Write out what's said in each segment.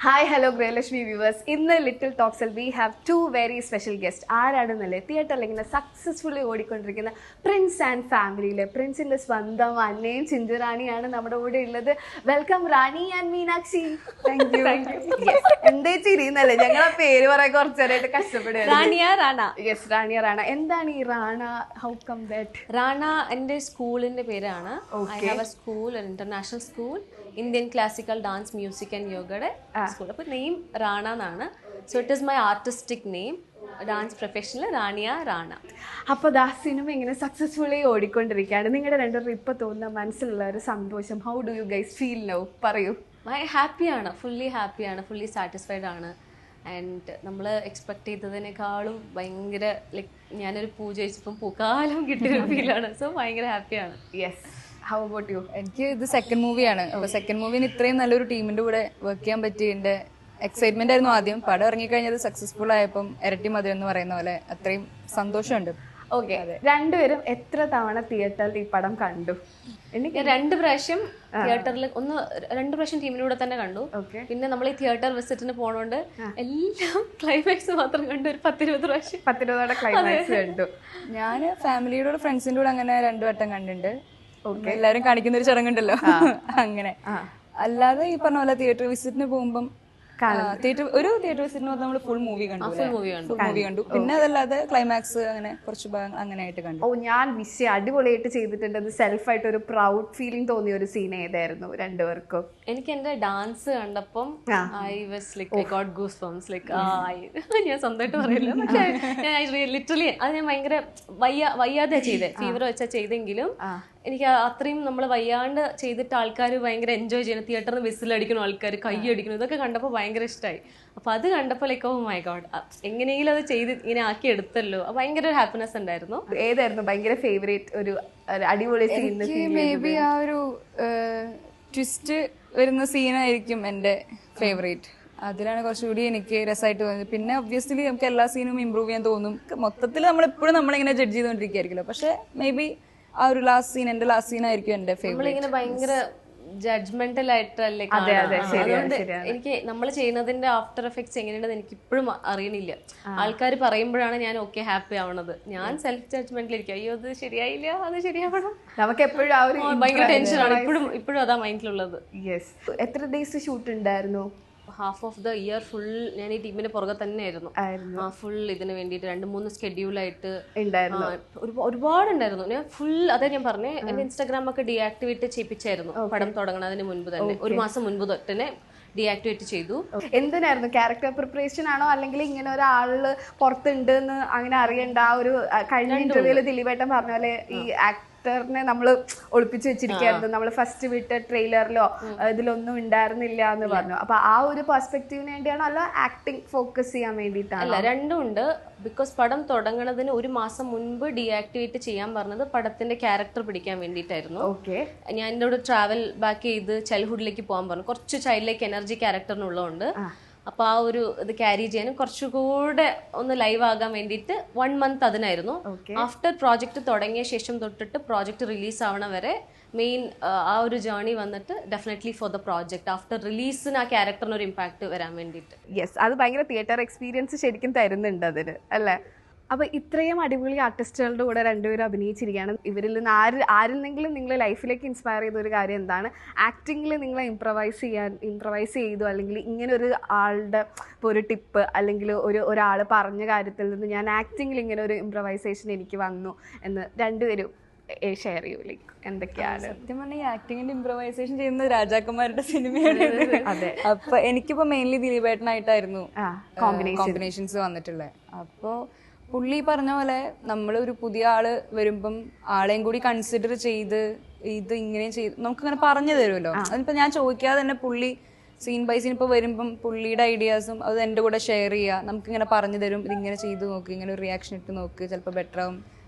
Hi hello Grihalakshmi viewers. ഇന്ന് little ടോക്സിൽ we have to very special guest. ആരാണെന്നല്ലേ, തിയേറ്ററിൽ ഇങ്ങനെ സക്സസ്ഫുള്ളി ഓടിക്കൊണ്ടിരിക്കുന്ന പ്രിൻസ് ആൻഡ് ഫാമിലിയിലെ പ്രിൻസിന്റെ സ്വന്തം അന്നയും ചിഞ്ചുറാണിയാണ് നമ്മുടെ കൂടെ ഉള്ളത്. Welcome Rani and Meenakshi. Thank you. എന്തേ ചിരിന്നല്ലേ, ഞങ്ങൾ ആ പേര് പറയാൻ കുറച്ചേരായിട്ട് കഷ്ടപ്പെടുക. യെസ്, റാണിയ റാണ. എന്താണ് ഈ Rana? How come that? Rana എൻ്റെ സ്കൂളിന്റെ പേരാണ്. I have a school, international school, Indian classical dance music and യോഗയുടെ സ്കൂൾ. അപ്പോൾ നെയിം റാണ എന്നാണ്. So it is my artistic name. Dance professional Rania Rana. അപ്പോൾ ദാ സിനിമ ഇങ്ങനെ സക്സസ്ഫുള്ളി ഓടിക്കൊണ്ടിരിക്കുകയാണ്. നിങ്ങളുടെ രണ്ടുപേരും ഇപ്പോൾ തോന്നുന്ന മനസ്സിലുള്ള ഒരു സന്തോഷം, how do you guys feel now? പറയൂ. ഹാപ്പിയാണ്, ഫുള്ളി ഹാപ്പിയാണ്, ഫുള്ളി സാറ്റിസ്ഫൈഡ് ആണ്. ആൻഡ് നമ്മൾ എക്സ്പെക്ട് ചെയ്തതിനേക്കാളും ഭയങ്കര ലൈക്ക് ഞാനൊരു പൂജ വെച്ചപ്പം പൂക്കാലം കിട്ടിയൊരു ഫീലാണ്. സോ ഭയങ്കര ഹാപ്പിയാണ്. Yes, how about you? എനിക്ക് ഇത് സെക്കൻഡ് മൂവിയാണ്. അപ്പോൾ സെക്കൻഡ് മൂവിന് ഇത്രയും നല്ലൊരു ടീമിൻ്റെ കൂടെ വർക്ക് ചെയ്യാൻ പറ്റിയതിൻ്റെ എക്സൈറ്റ്മെൻ്റ് ആയിരുന്നു ആദ്യം. പടം ഇറങ്ങിക്കഴിഞ്ഞത് സക്സസ്ഫുൾ ആയപ്പം ഇരട്ടി മധുരം എന്ന് പറയുന്ന പോലെ അത്രയും സന്തോഷമുണ്ട്. ഓക്കെ, രണ്ടുപേരും എത്ര തവണ തിയേറ്ററിൽ ഈ പടം കണ്ടു? എനിക്ക് 2 പ്രാവശ്യം തിയേറ്ററിൽ, രണ്ട് പ്രാവശ്യം ടീമിലൂടെ തന്നെ കണ്ടു. പിന്നെ നമ്മൾ ഈ തിയേറ്റർ വിസിറ്റിന് പോണോണ്ട് എല്ലാം ക്ലൈമാക്സ് മാത്രം കണ്ടു. ഒരു 10-20 പ്രാവശ്യം 10-20 ക്ലൈമാക്സ് കണ്ടു. ഞാൻ ഫാമിലിയുടെ ഫ്രണ്ട്സിൻ്റെ കൂടെ അങ്ങനെ 2 വട്ടം കണ്ടിട്ടുണ്ട്. എല്ലാവരും കാണിക്കുന്ന ഒരു ചടങ്ങുണ്ടല്ലോ, അങ്ങനെ. അല്ലാതെ ഈ പറഞ്ഞ പോലെ തിയേറ്റർ വിസിറ്റിന് പോകുമ്പം ഒരു തിയേറ്റർ വിസിറ്റിന് നമ്മൾ ഫുൾ മൂവി കണ്ടു. പിന്നെ അതല്ലാതെ ക്ലൈമാക്സ് അങ്ങനെ കുറച്ച് ഭാഗം അങ്ങനെ ആയിട്ട് കണ്ടു. ഓ, ഞാൻ അടിപൊളിയായിട്ട് ചെയ്തിട്ടുണ്ട്. അത് സെൽഫായിട്ട് ഒരു പ്രൗഡ് ഫീലിംഗ് തോന്നിയ ഒരു സീൻ ഏതായിരുന്നു രണ്ടുപേർക്കും? എനിക്ക് എന്റെ ഡാൻസ് കണ്ടപ്പം I was like I got goose bumps. Like ഞാൻ സ്വന്തമായിട്ട് പറയില്ല, പക്ഷേ ഞാൻ ലിറ്ററലി അത് ഞാൻ ഭയങ്കര വയ്യാതെ ചെയ്തേ, ഫീവർ വെച്ചാ ചെയ്തെങ്കിലും എനിക്ക് അത്രയും നമ്മൾ വയ്യാണ്ട് ചെയ്തിട്ട് ആൾക്കാർ ഭയങ്കര എൻജോയ് ചെയ്യുന്നു. തിയേറ്ററിൽ വിസിലടിക്കുന്ന ആൾക്കാർ, കൈ അടിക്കുന്നു, ഇതൊക്കെ കണ്ടപ്പോൾ ഭയങ്കര ഇഷ്ടമായി. അപ്പോൾ അത് കണ്ടപ്പോൾ ലൈക്ക് ഓ മൈ ഗോഡ്, എങ്ങനെയെങ്കിലും അത് ചെയ്ത് ഇങ്ങനെ ആക്കി എടുത്തല്ലോ. ഭയങ്കര ഒരു ഹാപ്പിനെസ് ഉണ്ടായിരുന്നു. ഏതായിരുന്നു ഭയങ്കര ഫേവറേറ്റ് ഒരു അടിപൊളി സീൻ? മേ ബി ആ ഒരു ട്വിസ്റ്റ് വരുന്ന സീനായിരിക്കും എൻ്റെ ഫേവറേറ്റ്. അതിലാണ് കുറച്ചുകൂടി എനിക്ക് രസമായിട്ട് തോന്നുന്നത്. പിന്നെ ഒബ്വിയസ്ലി നമുക്ക് എല്ലാ സീനും ഇമ്പ്രൂവ് ചെയ്യാൻ തോന്നും. മൊത്തത്തിൽ നമ്മളെപ്പോഴും നമ്മളിങ്ങനെ ജഡ്ജ് ചെയ്തുകൊണ്ടിരിക്കുകയായിരിക്കുമല്ലോ. പക്ഷേ മേ ബി ആ ഒരു ലാസ്റ്റ് സീൻ എൻ്റെ ലാസ്റ്റ് സീൻ ആയിരിക്കും എൻ്റെ ഫേവറേറ്റ്. നമ്മളിങ്ങനെ ഭയങ്കര ജഡ്ജ്മെന്റൽ ആയിട്ടല്ലേ. അതുകൊണ്ട് എനിക്ക് നമ്മൾ ചെയ്യുന്നതിന്റെ ആഫ്റ്റർ എഫക്ട്സ് എങ്ങനെയുണ്ടെന്ന് എനിക്ക് ഇപ്പോഴും അറിയണില്ല. ആൾക്കാർ പറയുമ്പോഴാണ് ഞാൻ ഓക്കെ ഹാപ്പി ആവണത്. ഞാൻ സെൽഫ് ജഡ്ജ്മെന്റിലിരിക്കും, അയ്യോ അത് ശരിയായില്ല, അത് ശരിയാവണം. നമുക്ക് എപ്പോഴും ആ ഒരു ഭയങ്കര ടെൻഷനാണ്. ഇപ്പോഴും അതാ മൈൻഡിലുള്ളത്. യെസ്. എത്ര ഡേയ്സ് ഷൂട്ട് ഉണ്ടായിരുന്നു? Half of the year full ഞാൻ ഈ ടീമിന്റെ പുറകെ തന്നെ ആയിരുന്നു. ഫുൾ ഇതിന് വേണ്ടിയിട്ട് 2-3 സ്കെഡ്യൂളായിട്ട് ഒരുപാടുണ്ടായിരുന്നു. ഞാൻ ഫുൾ അതെ ഞാൻ പറഞ്ഞേ, എന്റെ ഇൻസ്റ്റാഗ്രാം ഒക്കെ ഡീആക്ടിവേറ്റ് ചെയ്യിപ്പിച്ചായിരുന്നു പടം തുടങ്ങുന്നതിന് മുൻപ് തന്നെ. 1 മാസം മുൻപ് തൊട്ടന്നെ ഡീആക്ടിവേറ്റ് ചെയ്തു. എന്തിനായിരുന്നു? ക്യാരക്ടർ പ്രിപ്പറേഷൻ ആണോ, അല്ലെങ്കിൽ ഇങ്ങനെ ഒരാള് പുറത്തുണ്ട് എന്ന് അങ്ങനെ അറിയണ്ട? ആ ഒരു കഴിഞ്ഞ ഇന്റർവ്യൂല് ദിലീപേട്ടൻ പറഞ്ഞ പോലെ ഈ ആക്ടറിനെ നമ്മൾ ഒളിപ്പിച്ചു വെച്ചിരിക്കുകയായിരുന്നു. നമ്മൾ ഫസ്റ്റ് വിട്ട ട്രെയിലറിലോ ഇതിലൊന്നും ഉണ്ടായിരുന്നില്ല എന്ന് പറഞ്ഞു. അപ്പൊ ആ ഒരു പെർസ്പെക്റ്റീവിന് വേണ്ടിയാണോ, അല്ല ആക്ടിങ് ഫോക്കസ് ചെയ്യാൻ വേണ്ടിയിട്ടാണ്? അല്ല, രണ്ടും ഉണ്ട്. ബിക്കോസ് പടം തുടങ്ങുന്നതിന് 1 മാസം മുൻപ് ഡീആക്ടിവേറ്റ് ചെയ്യാൻ പറഞ്ഞത് പടത്തിന്റെ ക്യാരക്ടർ പിടിക്കാൻ വേണ്ടിയിട്ടായിരുന്നു. ഓക്കെ. ഞാൻ എൻ്റെ കൂടെ ട്രാവൽ ബാക്ക് ചെയ്ത് ചൈൽഡ്ഹുഡിലേക്ക് പോകാൻ പറഞ്ഞു. കുറച്ച് ചൈൽഡിലേക്ക് എനർജി ക്യാരക്ടറിനുള്ളതുകൊണ്ട്. അപ്പൊ ആ ഒരു ഇത് ക്യാരി ചെയ്യാനും കുറച്ചുകൂടെ ഒന്ന് ലൈവ് ആകാൻ വേണ്ടിയിട്ട് 1 മന്ത് അതിനായിരുന്നു. ആഫ്റ്റർ പ്രോജക്റ്റ് തുടങ്ങിയ ശേഷം തൊട്ടിട്ട് പ്രോജക്റ്റ് റിലീസ് ആവണ വരെ മെയിൻ ആ ഒരു ജേർണി വന്നിട്ട് definitely for the project after റിലീസിന് ആ ക്യാരക്ടറിന് ഒരു ഇമ്പാക്ട് വരാൻ വേണ്ടിയിട്ട്. യെസ്, അത് ഭയങ്കര തിയേറ്റർ എക്സ്പീരിയൻസ് ശരിക്കും തരുന്നുണ്ട് അതിന്, അല്ലേ? അപ്പോൾ ഇത്രയും അടിപൊളി ആർട്ടിസ്റ്റുകളുടെ കൂടെ രണ്ടുപേരും അഭിനയിച്ചിരിക്കുകയാണ്. ഇവരിൽ നിന്ന് ആരിൽ നിന്നെങ്കിലും നിങ്ങൾ ലൈഫിലേക്ക് ഇൻസ്പയർ ചെയ്ത ഒരു കാര്യം എന്താണ്? ആക്ടിങ്ങിൽ നിങ്ങൾ ഇംപ്രവൈസ് ചെയ്തു, അല്ലെങ്കിൽ ഇങ്ങനെ ഒരു ആളുടെ ഇപ്പോൾ ഒരു ടിപ്പ്, അല്ലെങ്കിൽ ഒരാൾ പറഞ്ഞ കാര്യത്തിൽ നിന്ന് ഞാൻ ആക്ടിങ്ങിൽ ഇങ്ങനെ ഒരു ഇംപ്രവൈസേഷൻ എനിക്ക് വന്നു എന്ന് രണ്ടുപേരും ഷെയർ ചെയ്യൂ. ലൈക്ക് എന്തൊക്കെയാണ്? സത്യം പറഞ്ഞാൽ ഈ ആക്ടിങ്ങിന്റെ ഇംപ്രവൈസേഷൻ ചെയ്യുന്ന രാജാക്കന്മാരുടെ സിനിമയാണ്. അതെ. അപ്പൊ എനിക്കിപ്പോ മെയിൻലി ദിലീപേട്ടനായിട്ടായിരുന്നു കോമ്പിനേഷൻസ് വന്നിട്ടുള്ളത്. അപ്പോൾ പുള്ളി പറഞ്ഞ പോലെ നമ്മളൊരു പുതിയ ആള് വരുമ്പം ആളെയും കൂടി കൺസിഡർ ചെയ്ത് ഇത് ഇങ്ങനെ ചെയ്ത് നമുക്കിങ്ങനെ പറഞ്ഞു തരുമല്ലോ. അതിപ്പോ ഞാൻ ചോദിക്കാതെ തന്നെ പുള്ളി സീൻ ബൈ സീൻ ഇപ്പോൾ വരുമ്പം പുള്ളിയുടെ ഐഡിയാസും അത് എൻ്റെ കൂടെ ഷെയർ ചെയ്യുക, നമുക്കിങ്ങനെ പറഞ്ഞു തരും. ഇതിങ്ങനെ ചെയ്ത് നോക്ക്, ഇങ്ങനെ ഒരു റിയാക്ഷൻ ഇട്ട് നോക്ക്, ചിലപ്പോൾ ബെറ്റർ ആവും.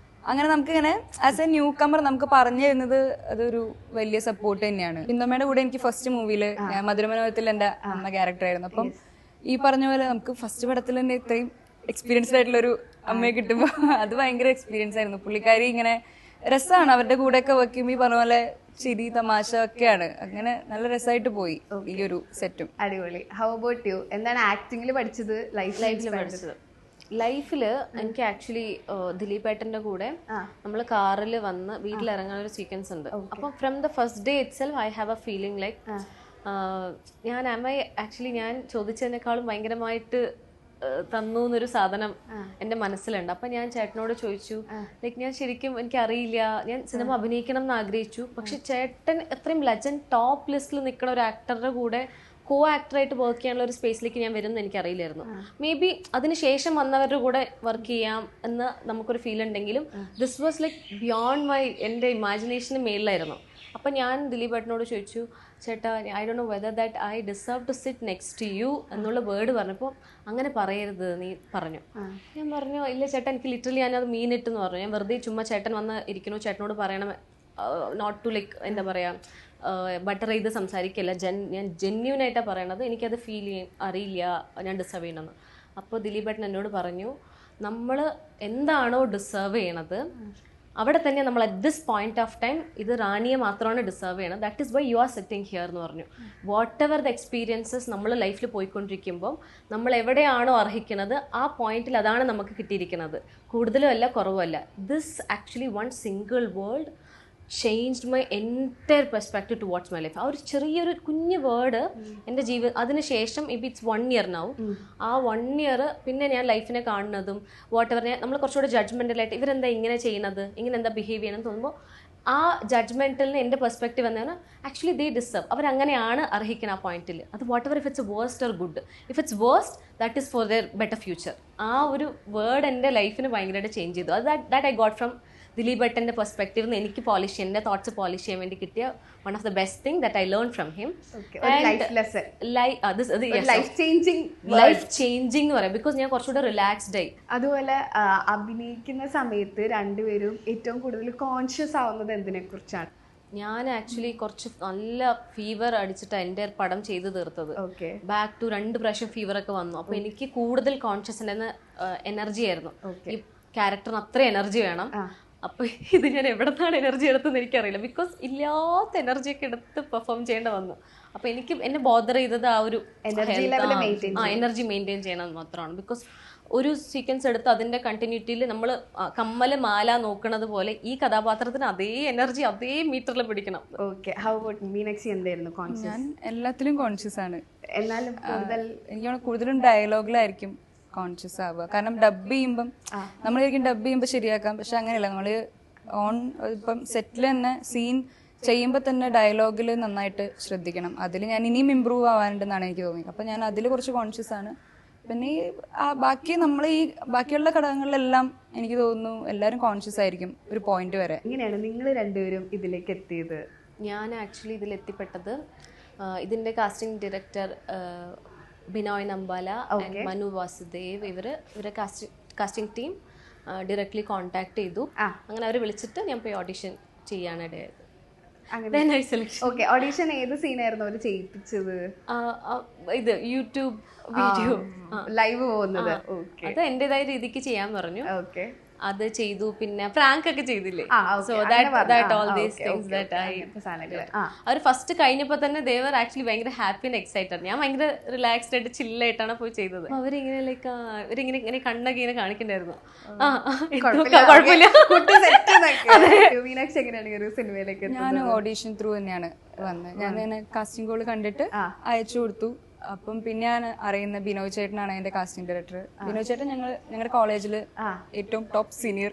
അങ്ങനെ നമുക്കിങ്ങനെ ആസ് എ ന്യൂ കമർ നമുക്ക് പറഞ്ഞു തരുന്നത് അതൊരു വലിയ സപ്പോർട്ട് തന്നെയാണ്. ബിന്ദമ്മയുടെ കൂടെ എനിക്ക് ഫസ്റ്റ് മൂവിയിൽ മധുരമനോഹരത്തിൽ എൻ്റെ അമ്മ ക്യാരക്ടറായിരുന്നു. അപ്പം ഈ പറഞ്ഞ പോലെ നമുക്ക് ഫസ്റ്റ് പടത്തിൽ തന്നെ ഇത്രയും എക്സ്പീരിയൻസ്ഡ് ആയിട്ടുള്ളൊരു അമ്മയെ കിട്ടുമ്പോൾ അത് ഭയങ്കര എക്സ്പീരിയൻസ് ആയിരുന്നു. പുള്ളിക്കാരി ഇങ്ങനെ രസമാണ് അവരുടെ കൂടെയൊക്കെ വർക്ക് ചെയ്യുമ്പോൾ. ഈ പറഞ്ഞ പോലെ ചിരി തമാശ ഒക്കെയാണ്. അങ്ങനെ നല്ല രസമായിട്ട് പോയി ഈ ഒരു സെറ്റും. അടിപൊളി. How about you? എന്താണ് ആക്ടിംഗിൽ പഠിച്ചത്? ലൈഫിൽ പഠിച്ചത് ലൈഫില് എനിക്ക് ആക്ച്വലി ദിലീപ് ഏട്ടന്റെ കൂടെ നമ്മൾ കാറിൽ വന്ന് വീട്ടിലിറങ്ങാൻ ഒരു സീക്വൻസ് ഉണ്ട്. അപ്പം from the first day it self I have A feeling like ഞാൻ ചോദിച്ചതിനേക്കാളും ഭയങ്കരമായിട്ട് തന്നു എന്നൊരു സാധനം എൻ്റെ മനസ്സിലുണ്ട്. അപ്പം ഞാൻ ചേട്ടനോട് ചോദിച്ചു, ലൈക്ക് ഞാൻ ശരിക്കും എനിക്കറിയില്ല, ഞാൻ സിനിമ അഭിനയിക്കണം എന്ന് ആഗ്രഹിച്ചു, പക്ഷെ ചേട്ടൻ എത്രയും ലെജൻഡ് ടോപ്പ് ലിസ്റ്റിൽ നിൽക്കുന്ന ഒരു ആക്ടറുടെ കൂടെ കോ ആക്ടറായിട്ട് വർക്ക് ചെയ്യാനുള്ള ഒരു സ്പേസിലേക്ക് ഞാൻ വരുമെന്ന് എനിക്കറിയില്ലായിരുന്നു. മേ ബി അതിനുശേഷം വന്നവരുടെ കൂടെ വർക്ക് ചെയ്യാം എന്ന് നമുക്കൊരു ഫീൽ ഉണ്ടെങ്കിലും ദിസ് വാസ് ലൈക്ക് ബിയോണ്ട് എൻ്റെ ഇമാജിനേഷന് മേളിലായിരുന്നു. അപ്പം ഞാൻ ദിലീപ് ഏട്ടനോട് ചോദിച്ചു, ചേട്ടാ I don't know whether that I deserve to sit next to you എന്നുള്ള വേർഡ് പറഞ്ഞപ്പോൾ അങ്ങനെ പറയരുത് നീ പറഞ്ഞു. ഞാൻ പറഞ്ഞു ഇല്ല ചേട്ടാ എനിക്ക് ലിറ്ററലി ഞാനത് മീനിട്ടെന്ന് പറഞ്ഞു. ഞാൻ വെറുതെ ചുമ്മാ ചേട്ടൻ വന്ന് ഇരിക്കണോ ചേട്ടനോട് പറയണം, നോട്ട് ടു ലൈക്ക് എന്താ പറയുക ബട്ടർ ചെയ്ത് സംസാരിക്കില്ല, ഞാൻ ജെന്യൂനായിട്ടാണ് പറയണത്, എനിക്കത് ഫീൽ ചെയ്യാൻ അറിയില്ല, ഞാൻ ഡിസേർവ് ചെയ്യണമെന്ന്. അപ്പോൾ ദിലീപ് ഏട്ടൻ എന്നോട് പറഞ്ഞു, നമ്മൾ എന്താണോ ഡിസേർവ് ചെയ്യണത് അവിടെ തന്നെ നമ്മൾ at this point of time ഇത് റാണിയെ മാത്രമാണ് ഡിസേർവ് ചെയ്യണം, that is why you are sitting here എന്ന് പറഞ്ഞു. വാട്ട് എവർ ദ എക്സ്പീരിയൻസസ് നമ്മൾ ലൈഫിൽ പോയിക്കൊണ്ടിരിക്കുമ്പോൾ നമ്മൾ എവിടെയാണോ അർഹിക്കുന്നത് ആ പോയിന്റിൽ അതാണ് നമുക്ക് കിട്ടിയിരിക്കുന്നത്, കൂടുതലും അല്ല കുറവും അല്ല. This actually one single world changed my entire perspective towards my life. ആ ഒരു ചെറിയൊരു കുഞ്ഞു വേർഡ് എൻ്റെ അതിനുശേഷം ഇപ്പം ഇറ്റ്സ് 1 year now, ആ 1 year പിന്നെ ഞാൻ ലൈഫിനെ കാണുന്നതും വാട്ട് എവർ നമ്മൾ കുറച്ചുകൂടെ ജഡ്ജ്മെൻ്റലായിട്ട് ഇവരെന്താ ഇങ്ങനെ ചെയ്യുന്നത്, ഇങ്ങനെ എന്താ ബിഹേവ് ചെയ്യണം തോന്നുമ്പോൾ ആ ജഡ്ജ്മെൻറ്റലിന് എൻ്റെ പെർസ്പെക്റ്റീവ് എന്നാണ് ആക്ച്വലി ദേ ഡിസേർവ്, അവരങ്ങനെയാണ് അർഹിക്കുന്നത് ആ പോയിന്റിൽ. അത് whatever if it's worst or good, if it's worst that is for their better future. ആ ഒരു വേർഡ് എൻ്റെ ലൈഫിന് ഭയങ്കരമായിട്ട് ചേഞ്ച് ചെയ്തു. അത് that I got from Dileep ഏട്ടൻ്റെ പെർസ്പെക്റ്റീവ് നിന്ന് എനിക്ക് പോളിഷ് ചെയ്യാൻ, എൻ്റെ തോട്ട്സ് പോളിഷ് ചെയ്യാൻ വേണ്ടി കിട്ടിയ one of the best thing that I learn from him. Life changing എന്ന് പറയാം, ബിക്കോസ് ഞാൻ കുറച്ചുകൂടെ റിലാക്സ്ഡ് ആയി. അതുപോലെ അഭിനയിക്കുന്ന സമയത്ത് രണ്ടുപേരും ഏറ്റവും കൂടുതൽ കോൺഷ്യസ് ആവുന്നത് എന്തിനെ കുറിച്ചാണ്? ഞാൻ ആക്ച്വലി കുറച്ച് നല്ല ഫീവർ അടിച്ചിട്ട് എൻ്റെ പടം ചെയ്ത് തീർത്തത്. ബാക്ക് ടു 2 പ്രാവശ്യം ഫീവറൊക്കെ വന്നു. അപ്പോൾ എനിക്ക് കൂടുതൽ കോൺഷ്യസ് ഉണ്ടായിരുന്ന എനർജി ആയിരുന്നു. ഈ ക്യാരക്ടറിന് അത്ര എനർജി വേണം. അപ്പോൾ ഇത് ഞാൻ എവിടെ നിന്നാണ് എനർജി എടുത്തതെന്ന് എനിക്കറിയില്ല, ബിക്കോസ് ഇല്ലാത്ത എനർജിയൊക്കെ എടുത്ത് പെർഫോം ചെയ്യേണ്ട വന്നു. അപ്പോൾ എനിക്ക് എന്നെ ബോദർ ചെയ്തത് ആ ഒരു എനർജി മെയിൻറ്റെയിൻ ചെയ്യണമെന്ന് മാത്രമാണ്. ബിക്കോസ് ഒരു സീക്വൻസ് എടുത്ത് അതിൻ്റെ കണ്ടിന്യൂറ്റിയിൽ നമ്മൾ കമ്മൽ മാല നോക്കുന്നത് പോലെ ഈ കഥാപാത്രത്തിന് അതേ എനർജി അതേ മീറ്ററിൽ പിടിക്കണം. Okay, how about Meenakshi? എന്തായിരുന്നു കോൺഷ്യസ്? ഞാൻ എല്ലാത്തിലും കോൺഷ്യസ് ആണ്. എന്നാലും എനിക്ക് കൂടുതലും ഡയലോഗിലായിരിക്കും കോൺഷ്യസ് ആവുക. കാരണം ഡബ് ചെയ്യുമ്പം നമ്മളായിരിക്കും ഡബ് ചെയ്യുമ്പോൾ ശരിയാക്കാം, പക്ഷെ അങ്ങനെയല്ല. നമ്മൾ ഇപ്പം സെറ്റിൽ തന്നെ സീൻ ചെയ്യുമ്പോൾ തന്നെ ഡയലോഗിൽ നന്നായിട്ട് ശ്രദ്ധിക്കണം. അതിൽ ഞാൻ ഇനിയും ഇമ്പ്രൂവ് ആവാനുണ്ടെന്നാണ് എനിക്ക് തോന്നിയത്. അപ്പം ഞാൻ അതിൽ കുറച്ച് കോൺഷ്യസ് ആണ്. പിന്നെ ഈ ബാക്കി നമ്മൾ ഈ ബാക്കിയുള്ള ഘടകങ്ങളിലെല്ലാം എനിക്ക് തോന്നുന്നു എല്ലാവരും കോൺഷ്യസ് ആയിരിക്കും ഒരു പോയിന്റ് വരെ. എങ്ങനെയാണ് നിങ്ങൾ രണ്ടുപേരും ഇതിലേക്ക് എത്തിയത്? ഞാൻ ആക്ച്വലി ഇതിലെത്തിപ്പെട്ടത് ഇതിൻ്റെ casting director Binoy Nambala and Manu Vasudev ഇവരെ കാസ്റ്റിംഗ് ടീം ഡയറക്ട്ലി കോൺടാക്ട് ചെയ്തു. അങ്ങനെ അവർ വിളിച്ചിട്ട് ഞാൻ പോയി ഓഡിഷൻ ചെയ്യാനിടയായത്. ഓഡിഷൻ ഏത് സീനായിരുന്നു അവർ ചെയ്യിപ്പിച്ചത്? ഇത് യൂട്യൂബ് വീഡിയോ ലൈവ് പോകുന്നത്. അത് എന്റേതായ രീതിക്ക് ചെയ്യാൻ പറഞ്ഞു. അത് ചെയ്തു. പിന്നെ ഫ്രാങ്ക് ഒക്കെ ചെയ്തില്ലേ, so that all these things that അവർ ഫസ്റ്റ് കഴിഞ്ഞപ്പോ തന്നെ ദേ വർ ആക്ച്വലി ഭയങ്കര ഹാപ്പി ആൻഡ് എക്സൈറ്റഡ്. ഞാൻ ഭയങ്കര റിലാക്സ്ഡ് ആയിട്ട് ചില്ലായിട്ടാണ് പോയി ചെയ്തത്. അവരിങ്ങനെ ലൈക്ക് ഇവരിങ്ങനെ കണ്ണൊക്കെ ഇങ്ങനെ കാണിക്കണ്ടായിരുന്നു. ഞാൻ ഓഡീഷൻ ത്രൂ തന്നെയാണ് വന്നത്. ഞാൻ കാസ്റ്റിംഗ് കോൾ കണ്ടിട്ട് അയച്ചു കൊടുത്തു. അപ്പം പിന്നെ ഞാൻ അറിയുന്ന ബിനോയ് ചേട്ടനാണ് അതിന്റെ കാസ്റ്റിംഗ് ഡയറക്ടർ. ബിനോയ് ചേട്ടൻ ഞങ്ങളുടെ കോളേജിൽ ഏറ്റവും ടോപ്പ് സീനിയർ.